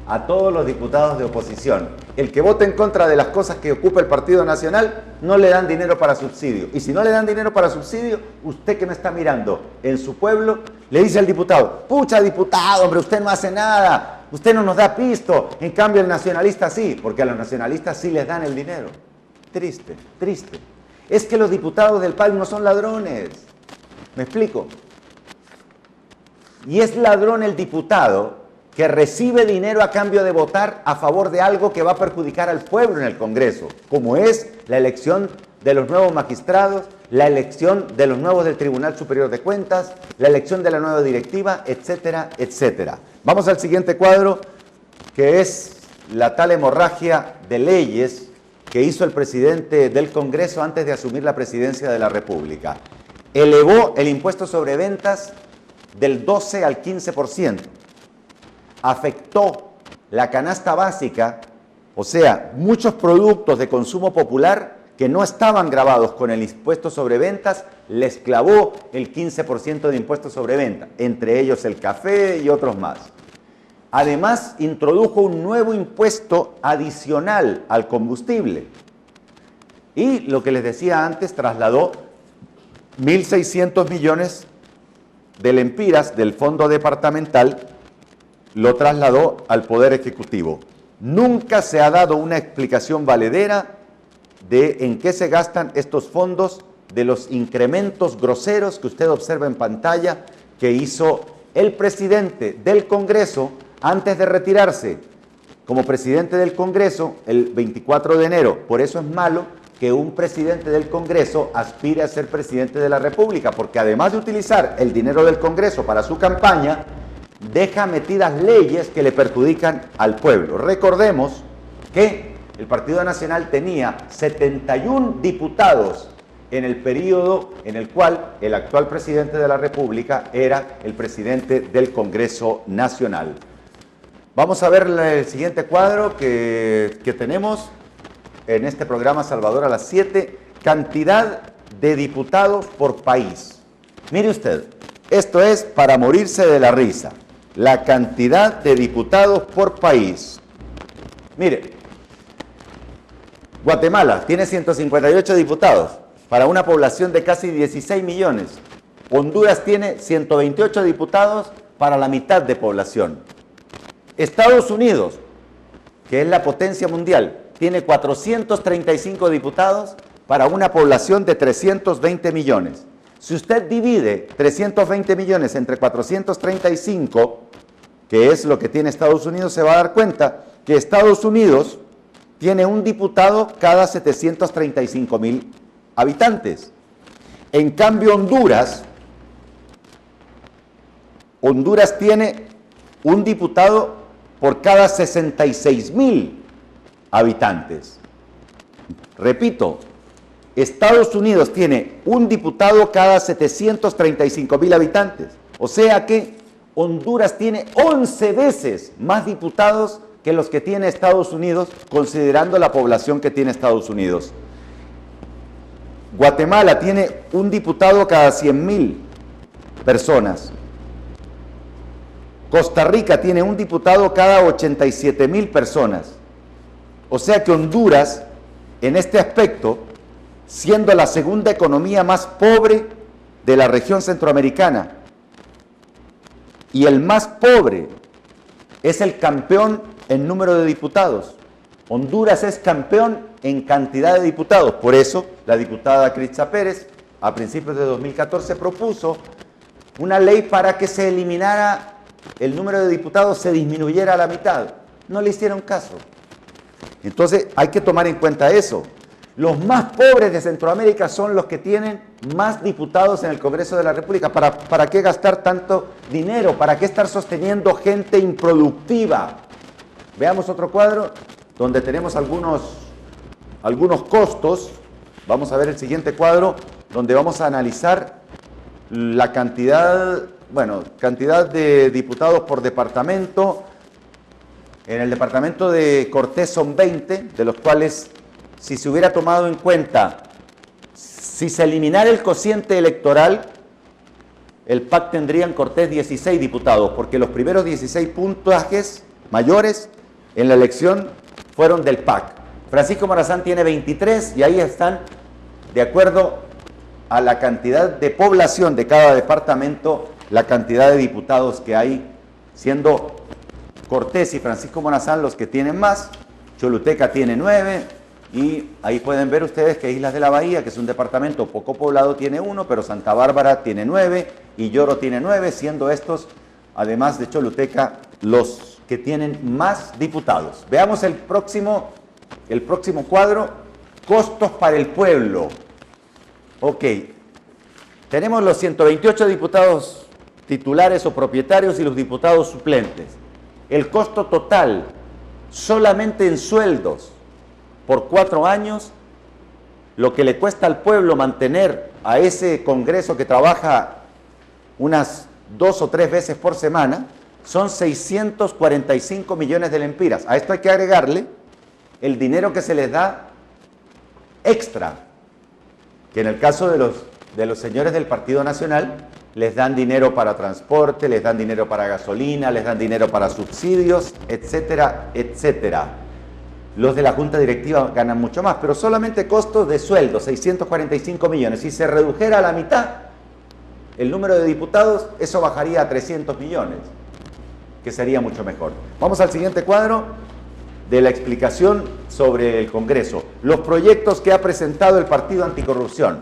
a todos los diputados de oposición. El que vote en contra de las cosas que ocupa el Partido Nacional, no le dan dinero para subsidio. Y si no le dan dinero para subsidio, usted que me está mirando en su pueblo, le dice al diputado, pucha diputado, hombre, usted no hace nada, usted no nos da pisto. En cambio el nacionalista sí, porque a los nacionalistas sí les dan el dinero. Triste, triste. Es que los diputados del PAL no son ladrones. ¿Me explico? Y es ladrón el diputado que recibe dinero a cambio de votar a favor de algo que va a perjudicar al pueblo en el Congreso, como es la elección de los nuevos magistrados, la elección de los nuevos del Tribunal Superior de Cuentas, la elección de la nueva directiva, etcétera, etcétera. Vamos al siguiente cuadro, que es la tal hemorragia de leyes que hizo el presidente del Congreso antes de asumir la presidencia de la República. Elevó el impuesto sobre ventas del 12 al 15%. Afectó la canasta básica, o sea, muchos productos de consumo popular que no estaban gravados con el impuesto sobre ventas, les clavó el 15% de impuesto sobre venta, entre ellos el café y otros más. Además, introdujo un nuevo impuesto adicional al combustible. Y lo que les decía antes, trasladó 1.600 millones de lempiras del fondo departamental lo trasladó al Poder Ejecutivo. Nunca se ha dado una explicación valedera de en qué se gastan estos fondos, de los incrementos groseros que usted observa en pantalla que hizo el presidente del Congreso antes de retirarse como presidente del Congreso el 24 de enero. Por eso es malo que un presidente del Congreso aspire a ser presidente de la República, porque además de utilizar el dinero del Congreso para su campaña, deja metidas leyes que le perjudican al pueblo. Recordemos que el Partido Nacional tenía 71 diputados en el periodo en el cual el actual presidente de la República era el presidente del Congreso Nacional. Vamos a ver el siguiente cuadro que tenemos en este programa Salvador a las 7, cantidad de diputados por país. Mire usted, esto es para morirse de la risa. La cantidad de diputados por país. Mire, Guatemala tiene 158 diputados para una población de casi 16 millones. Honduras tiene 128 diputados para la mitad de población. Estados Unidos, que es la potencia mundial, tiene 435 diputados para una población de 320 millones. Si usted divide 320 millones entre 435, que es lo que tiene Estados Unidos, se va a dar cuenta que Estados Unidos tiene un diputado cada 735,000 habitantes. En cambio, Honduras tiene un diputado por cada 66,000 habitantes. Repito, Estados Unidos tiene un diputado cada 735,000 habitantes. O sea que Honduras tiene 11 veces más diputados que los que tiene Estados Unidos, considerando la población que tiene Estados Unidos. Guatemala tiene un diputado cada 100,000 personas. Costa Rica tiene un diputado cada 87,000 personas. O sea que Honduras, en este aspecto, siendo la segunda economía más pobre de la región centroamericana, y el más pobre, es el campeón en número de diputados. Honduras es campeón en cantidad de diputados. Por eso, la diputada Critza Pérez, a principios de 2014, propuso una ley para que se eliminara el número de diputados, se disminuyera a la mitad. No le hicieron caso. Entonces, hay que tomar en cuenta eso. Los más pobres de Centroamérica son los que tienen más diputados en el Congreso de la República. ¿Para qué gastar tanto dinero? ¿Para qué estar sosteniendo gente improductiva? Veamos otro cuadro donde tenemos algunos costos. Vamos a ver el siguiente cuadro donde vamos a analizar la cantidad de diputados por departamento. En el departamento de Cortés son 20, de los cuales, si se hubiera tomado en cuenta, si se eliminara el cociente electoral, el PAC tendría en Cortés 16 diputados, porque los primeros 16 puntajes mayores en la elección fueron del PAC. Francisco Morazán tiene 23 y ahí están, de acuerdo a la cantidad de población de cada departamento, la cantidad de diputados que hay, siendo Cortés y Francisco Morazán los que tienen más. Choluteca tiene 9 y ahí pueden ver ustedes que Islas de la Bahía, que es un departamento poco poblado, tiene 1, pero Santa Bárbara tiene 9 y Lloro tiene 9, siendo estos, además de Choluteca, los que tienen más diputados. Veamos el próximo cuadro, costos para el pueblo. Ok, tenemos los 128 diputados titulares o propietarios y los diputados suplentes. El costo total, solamente en sueldos, por 4 años, lo que le cuesta al pueblo mantener a ese Congreso que trabaja unas 2 o 3 veces por semana, son 645 millones de lempiras. A esto hay que agregarle el dinero que se les da extra, que en el caso de los señores del Partido Nacional, les dan dinero para transporte, les dan dinero para gasolina, les dan dinero para subsidios, etcétera, etcétera. los de la junta directiva ganan mucho más, pero solamente costos de sueldo, 645 millones. Si se redujera a la mitad el número de diputados, eso bajaría a 300 millones, que sería mucho mejor. Vamos al siguiente cuadro de la explicación sobre el Congreso. Los proyectos que ha presentado el Partido Anticorrupción,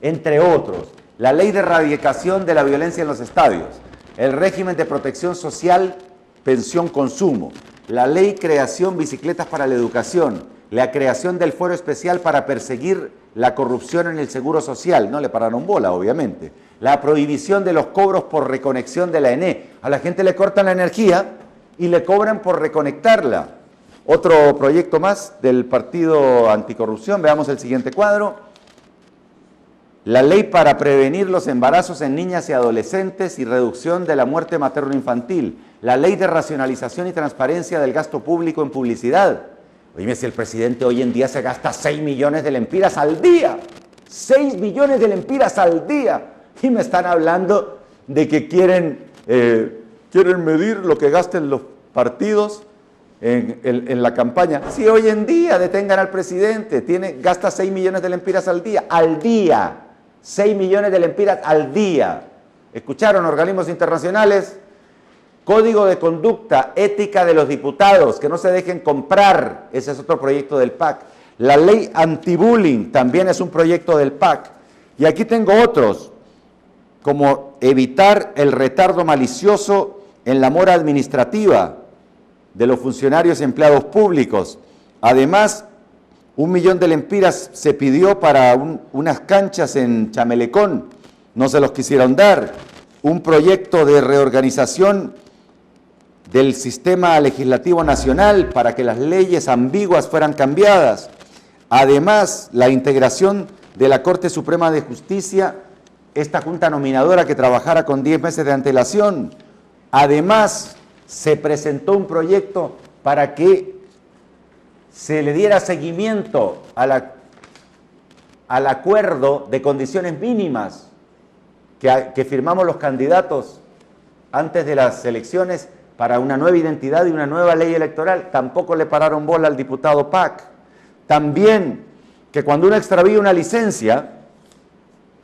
entre otros, la ley de erradicación de la violencia en los estadios, el régimen de protección social, pensión consumo, la ley creación bicicletas para la educación, la creación del fuero especial para perseguir la corrupción en el seguro social, no le pararon bola obviamente, la prohibición de los cobros por reconexión de la ENE, a la gente le cortan la energía y le cobran por reconectarla. Otro proyecto más del Partido Anticorrupción, veamos el siguiente cuadro. La ley para prevenir los embarazos en niñas y adolescentes y reducción de la muerte materno-infantil. La ley de racionalización y transparencia del gasto público en publicidad. Oíme, si el presidente hoy en día se gasta 6 millones de lempiras al día. 6 millones de lempiras al día. Y me están hablando de que quieren medir lo que gasten los partidos en la campaña. Si hoy en día detengan al presidente, gasta 6 millones de lempiras al día. Al día. 6 millones de lempiras al día. ¿Escucharon, organismos internacionales? Código de conducta ética de los diputados, que no se dejen comprar. Ese es otro proyecto del PAC. La ley anti-bullying también es un proyecto del PAC. Y aquí tengo otros, como evitar el retardo malicioso en la mora administrativa de los funcionarios y empleados públicos. Además, 1 millón de lempiras se pidió para unas canchas en Chamelecón, no se los quisieron dar. Un proyecto de reorganización del sistema legislativo nacional para que las leyes ambiguas fueran cambiadas. Además, la integración de la Corte Suprema de Justicia, esta junta nominadora que trabajara con 10 meses de antelación. Además, se presentó un proyecto para que se le diera seguimiento al acuerdo de condiciones mínimas que firmamos los candidatos antes de las elecciones para una nueva identidad y una nueva ley electoral. Tampoco le pararon bola al diputado PAC. También que cuando uno extravía una licencia,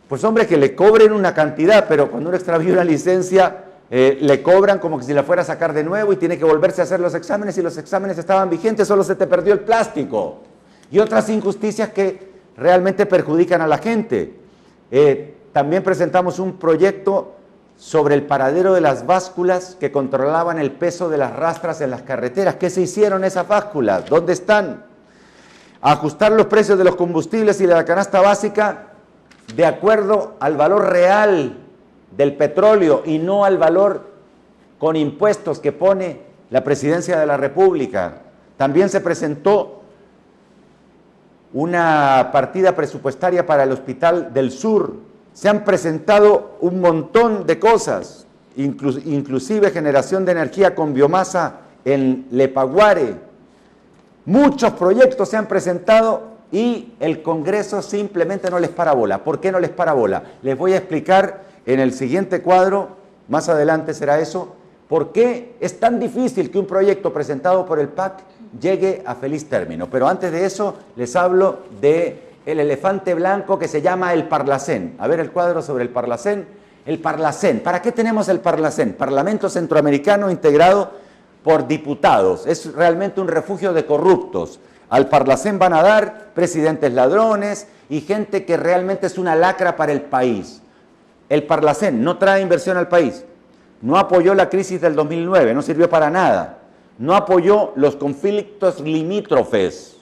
pues hombre, que le cobren una cantidad, pero cuando uno extravía una licencia le cobran como que si la fuera a sacar de nuevo y tiene que volverse a hacer los exámenes, y los exámenes estaban vigentes, solo se te perdió el plástico. Y otras injusticias que realmente perjudican a la gente. También presentamos un proyecto sobre el paradero de las básculas que controlaban el peso de las rastras en las carreteras. ¿Qué se hicieron esas básculas? ¿Dónde están? Ajustar los precios de los combustibles y de la canasta básica de acuerdo al valor real del petróleo y no al valor con impuestos que pone la Presidencia de la República. También se presentó una partida presupuestaria para el Hospital del Sur. Se han presentado un montón de cosas, inclusive generación de energía con biomasa en Lepaguare. Muchos proyectos se han presentado y el Congreso simplemente no les para bola. ¿Por qué no les para bola? Les voy a explicar en el siguiente cuadro, más adelante será eso, por qué es tan difícil que un proyecto presentado por el PAC llegue a feliz término. Pero antes de eso les hablo de el elefante blanco que se llama el Parlacén. A ver el cuadro sobre el Parlacén. El Parlacén, ¿para qué tenemos el Parlacén? Parlamento Centroamericano integrado por diputados. Es realmente un refugio de corruptos. Al Parlacén van a dar presidentes ladrones y gente que realmente es una lacra para el país. El Parlacén no trae inversión al país, no apoyó la crisis del 2009, no sirvió para nada, no apoyó los conflictos limítrofes.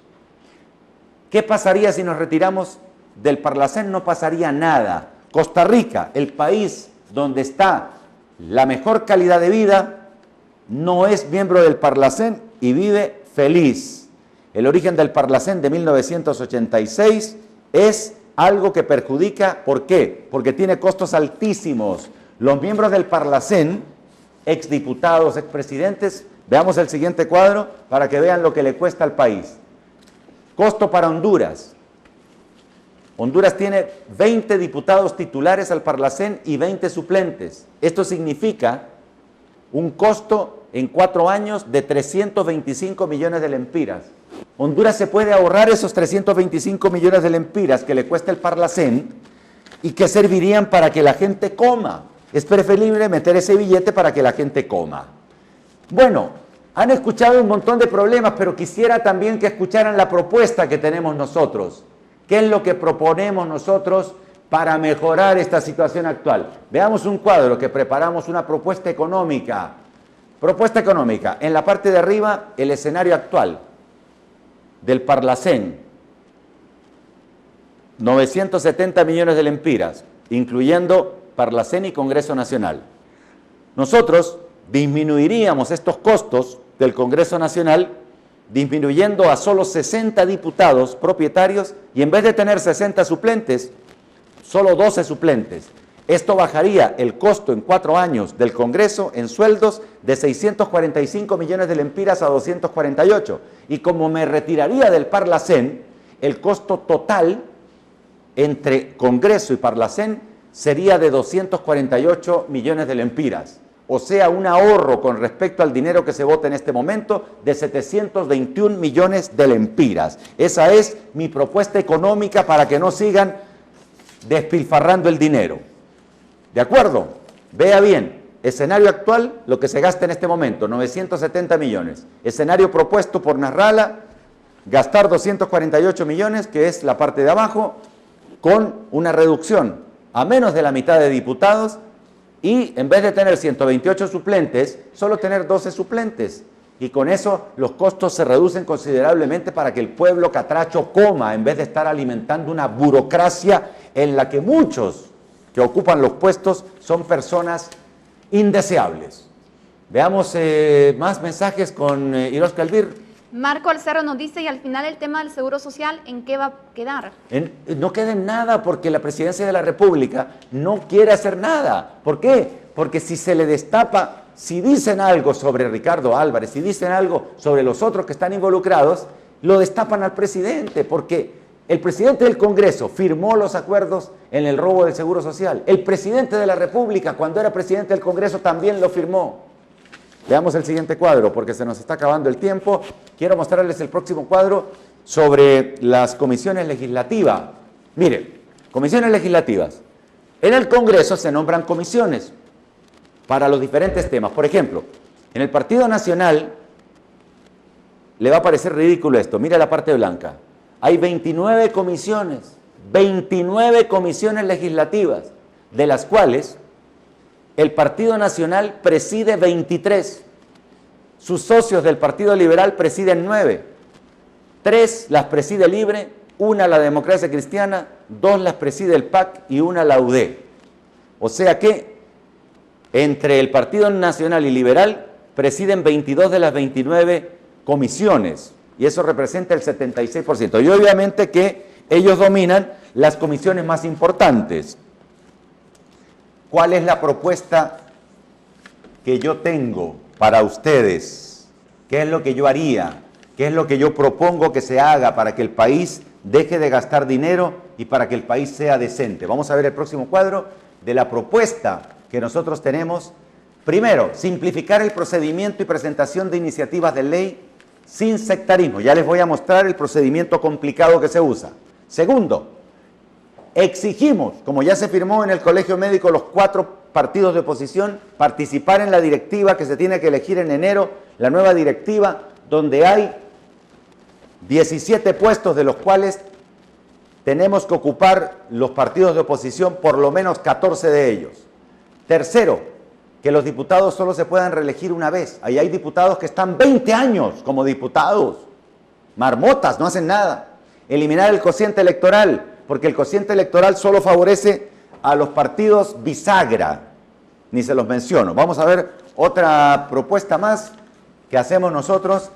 ¿Qué pasaría si nos retiramos del Parlacén? No pasaría nada. Costa Rica, el país donde está la mejor calidad de vida, no es miembro del Parlacén y vive feliz. El origen del Parlacén de 1986 es algo que perjudica. ¿Por qué? Porque tiene costos altísimos. Los miembros del Parlacén, exdiputados, expresidentes, veamos el siguiente cuadro para que vean lo que le cuesta al país. Costo para Honduras. Honduras tiene 20 diputados titulares al Parlacén y 20 suplentes. Esto significa un costo en 4 años de 325 millones de lempiras. Honduras se puede ahorrar esos 325 millones de lempiras que le cuesta el Parlacén y que servirían para que la gente coma. Es preferible meter ese billete para que la gente coma. Bueno, han escuchado un montón de problemas, pero quisiera también que escucharan la propuesta que tenemos nosotros. ¿Qué es lo que proponemos nosotros para mejorar esta situación actual? Veamos un cuadro que preparamos, una propuesta económica. Propuesta económica. En la parte de arriba, el escenario actual del Parlacén. 970 millones de lempiras, incluyendo Parlacén y Congreso Nacional. Nosotros disminuiríamos estos costos del Congreso Nacional disminuyendo a solo 60 diputados propietarios y en vez de tener 60 suplentes, solo 12 suplentes. Esto bajaría el costo en 4 años del Congreso en sueldos de 645 millones de lempiras a 248. Y como me retiraría del Parlacén, el costo total entre Congreso y Parlacén sería de 248 millones de lempiras. O sea, un ahorro con respecto al dinero que se vota en este momento de 721 millones de lempiras. Esa es mi propuesta económica para que no sigan despilfarrando el dinero. ¿De acuerdo? Vea bien, escenario actual, lo que se gasta en este momento, 970 millones. Escenario propuesto por Nasralla, gastar 248 millones, que es la parte de abajo, con una reducción a menos de la mitad de diputados y en vez de tener 128 suplentes, solo tener 12 suplentes. Y con eso los costos se reducen considerablemente para que el pueblo catracho coma, en vez de estar alimentando una burocracia en la que muchos que ocupan los puestos son personas indeseables. Veamos más mensajes con Iros Calvir. Marco Alcero nos dice, y al final el tema del seguro social, ¿en qué va a quedar? No queda en nada porque la presidencia de la República no quiere hacer nada. ¿Por qué? Porque si se le destapa, si dicen algo sobre Ricardo Álvarez, si dicen algo sobre los otros que están involucrados, lo destapan al presidente, porque el presidente del Congreso firmó los acuerdos en el robo del seguro social. El presidente de la República, cuando era presidente del Congreso, también lo firmó. Veamos el siguiente cuadro, porque se nos está acabando el tiempo. Quiero mostrarles el próximo cuadro sobre las comisiones legislativas. Mire, comisiones legislativas. En el Congreso se nombran comisiones para los diferentes temas. Por ejemplo, en el Partido Nacional, le va a parecer ridículo esto. Mire la parte blanca. Hay 29 comisiones legislativas, de las cuales el Partido Nacional preside 23. Sus socios del Partido Liberal presiden 9. 3 las preside Libre, 1 la Democracia Cristiana, 2 las preside el PAC y 1 la UD. O sea que entre el Partido Nacional y Liberal presiden 22 de las 29 comisiones. Y eso representa el 76%. Y obviamente que ellos dominan las comisiones más importantes. ¿Cuál es la propuesta que yo tengo para ustedes? ¿Qué es lo que yo haría? ¿Qué es lo que yo propongo que se haga para que el país deje de gastar dinero y para que el país sea decente? Vamos a ver el próximo cuadro de la propuesta que nosotros tenemos. Primero, simplificar el procedimiento y presentación de iniciativas de ley sin sectarismo. Ya les voy a mostrar el procedimiento complicado que se usa. Segundo, exigimos, como ya se firmó en el Colegio Médico, los 4 partidos de oposición, participar en la directiva que se tiene que elegir en enero, la nueva directiva, donde hay 17 puestos, de los cuales tenemos que ocupar los partidos de oposición por lo menos 14 de ellos. Tercero, que los diputados solo se puedan reelegir una vez. Ahí hay diputados que están 20 años como diputados, marmotas, no hacen nada. Eliminar el cociente electoral, porque el cociente electoral solo favorece a los partidos bisagra, ni se los menciono. Vamos a ver otra propuesta más que hacemos nosotros: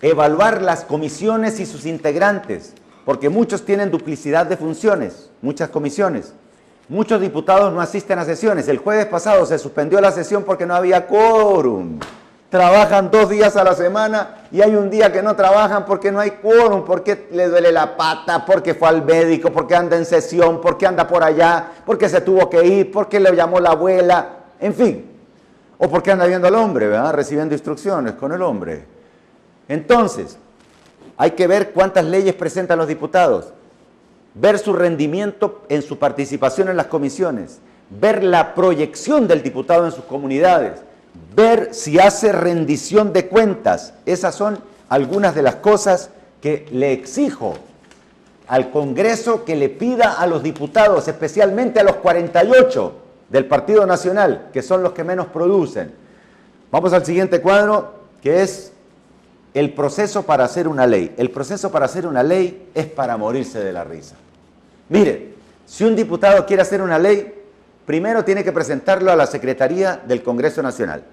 evaluar las comisiones y sus integrantes, porque muchos tienen duplicidad de funciones, muchas comisiones. Muchos diputados no asisten a sesiones. El jueves pasado se suspendió la sesión porque no había quórum. Trabajan 2 días a la semana y hay un día que no trabajan porque no hay quórum, porque le duele la pata, porque fue al médico, porque anda en sesión, porque anda por allá, porque se tuvo que ir, porque le llamó la abuela, en fin. O porque anda viendo al hombre, ¿verdad? Recibiendo instrucciones con el hombre. Entonces, Hay que ver cuántas leyes presentan los diputados, ver su rendimiento en su participación en las comisiones, ver la proyección del diputado en sus comunidades, ver si hace rendición de cuentas. Esas son algunas de las cosas que le exijo al Congreso que le pida a los diputados, especialmente a los 48 del Partido Nacional, que son los que menos producen. Vamos al siguiente cuadro, que es el proceso para hacer una ley. El proceso para hacer una ley es para morirse de la risa. Mire, si un diputado quiere hacer una ley, primero tiene que presentarlo a la Secretaría del Congreso Nacional.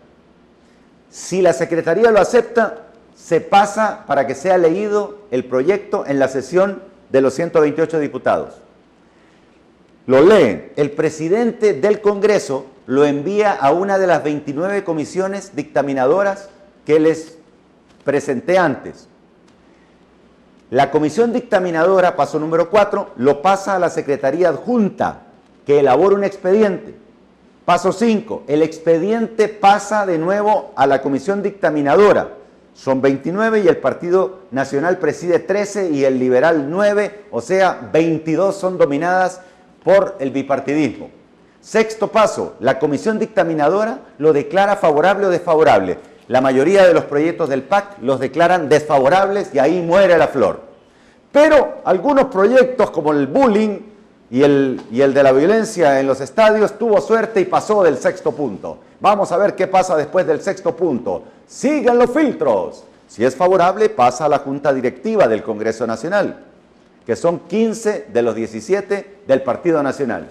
Si la Secretaría lo acepta, se pasa para que sea leído el proyecto en la sesión de los 128 diputados. Lo leen, el presidente del Congreso lo envía a una de las 29 comisiones dictaminadoras que les presenté antes. La comisión dictaminadora, paso número 4, lo pasa a la Secretaría Adjunta, que elabora un expediente. Paso 5, el expediente pasa de nuevo a la comisión dictaminadora. Son 29 y el Partido Nacional preside 13 y el Liberal 9, o sea, 22 son dominadas por el bipartidismo. Sexto paso, la comisión dictaminadora lo declara favorable o desfavorable. La mayoría de los proyectos del PAC los declaran desfavorables y ahí muere la flor. Pero algunos proyectos como el bullying y el de la violencia en los estadios tuvo suerte y pasó del sexto punto. Vamos a ver qué pasa después del sexto punto. Sigan los filtros. Si es favorable, pasa a la Junta Directiva del Congreso Nacional, que son 15 de los 17 del Partido Nacional.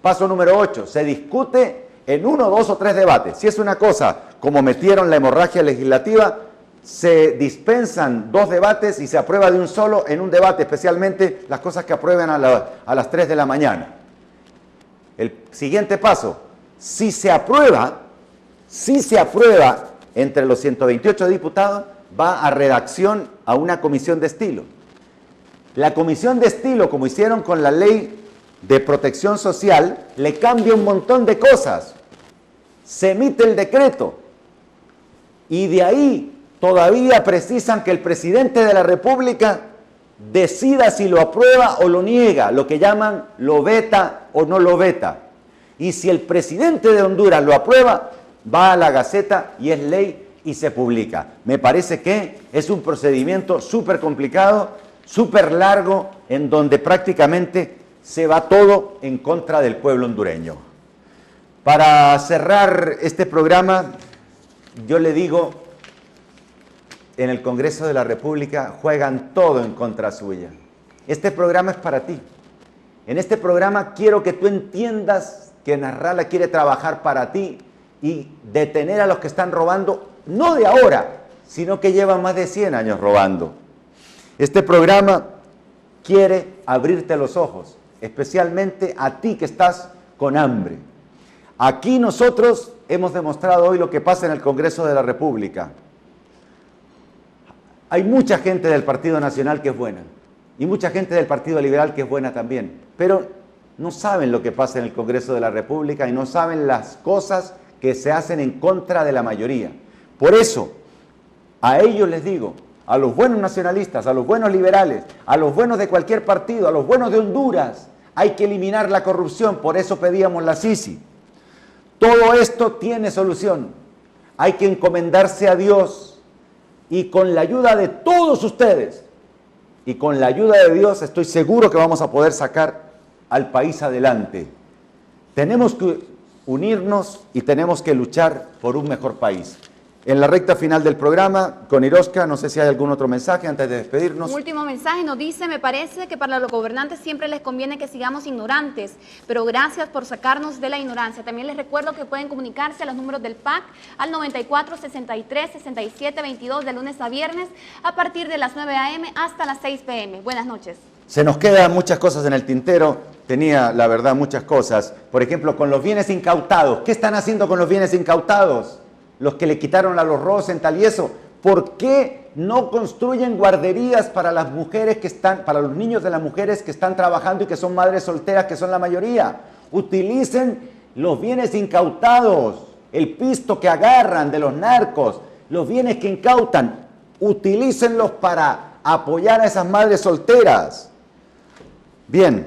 Paso número 8, se discute en 1, 2 o 3 debates. Si es una cosa como metieron la hemorragia legislativa, se dispensan 2 debates y se aprueba de un solo en un debate, especialmente las cosas que aprueban a las 3 de la mañana. El siguiente paso, si se aprueba entre los 128 diputados, va a redacción a una comisión de estilo. La comisión de estilo, como hicieron con la ley de protección social, le cambia un montón de cosas. Se emite el decreto y de ahí todavía precisan que el presidente de la República decida si lo aprueba o lo niega, lo que llaman lo veta o no lo veta. Y si el presidente de Honduras lo aprueba, va a la Gaceta y es ley y se publica. Me parece que es un procedimiento súper complicado, súper largo, en donde prácticamente se va todo en contra del pueblo hondureño. Para cerrar este programa, yo le digo, en el Congreso de la República juegan todo en contra suya. Este programa es para ti. En este programa quiero que tú entiendas que Nasrallah quiere trabajar para ti y detener a los que están robando, no de ahora, sino que llevan más de 100 años robando. Este programa quiere abrirte los ojos, especialmente a ti que estás con hambre. Aquí nosotros hemos demostrado hoy lo que pasa en el Congreso de la República. Hay mucha gente del Partido Nacional que es buena y mucha gente del Partido Liberal que es buena también, pero no saben lo que pasa en el Congreso de la República y no saben las cosas que se hacen en contra de la mayoría. Por eso, a ellos les digo, a los buenos nacionalistas, a los buenos liberales, a los buenos de cualquier partido, a los buenos de Honduras, hay que eliminar la corrupción, por eso pedíamos la Sisi. Todo esto tiene solución. Hay que encomendarse a Dios y con la ayuda de todos ustedes y con la ayuda de Dios estoy seguro que vamos a poder sacar al país adelante. Tenemos que unirnos y tenemos que luchar por un mejor país. En la recta final del programa, con Iroska, no sé si hay algún otro mensaje antes de despedirnos. Un último mensaje nos dice, me parece que para los gobernantes siempre les conviene que sigamos ignorantes, pero gracias por sacarnos de la ignorancia. También les recuerdo que pueden comunicarse a los números del PAC al 94 63 67 22 de lunes a viernes a partir de las 9 a.m. hasta las 6 p.m. Buenas noches. Se nos quedan muchas cosas en el tintero, tenía la verdad muchas cosas. Por ejemplo, con los bienes incautados. ¿Qué están haciendo con los bienes incautados? Los que le quitaron a los Rosenthal y eso. ¿Por qué no construyen guarderías para las mujeres que están, para los niños de las mujeres que están trabajando y que son madres solteras, que son la mayoría? Utilicen los bienes incautados, el pisto que agarran de los narcos, los bienes que incautan, utilícenlos para apoyar a esas madres solteras. Bien,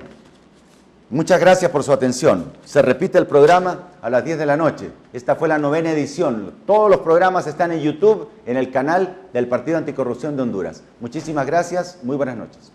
muchas gracias por su atención. Se repite el programa a las 10 de la noche. Esta fue la 9ª edición. Todos los programas están en YouTube, en el canal del Partido Anticorrupción de Honduras. Muchísimas gracias, muy buenas noches.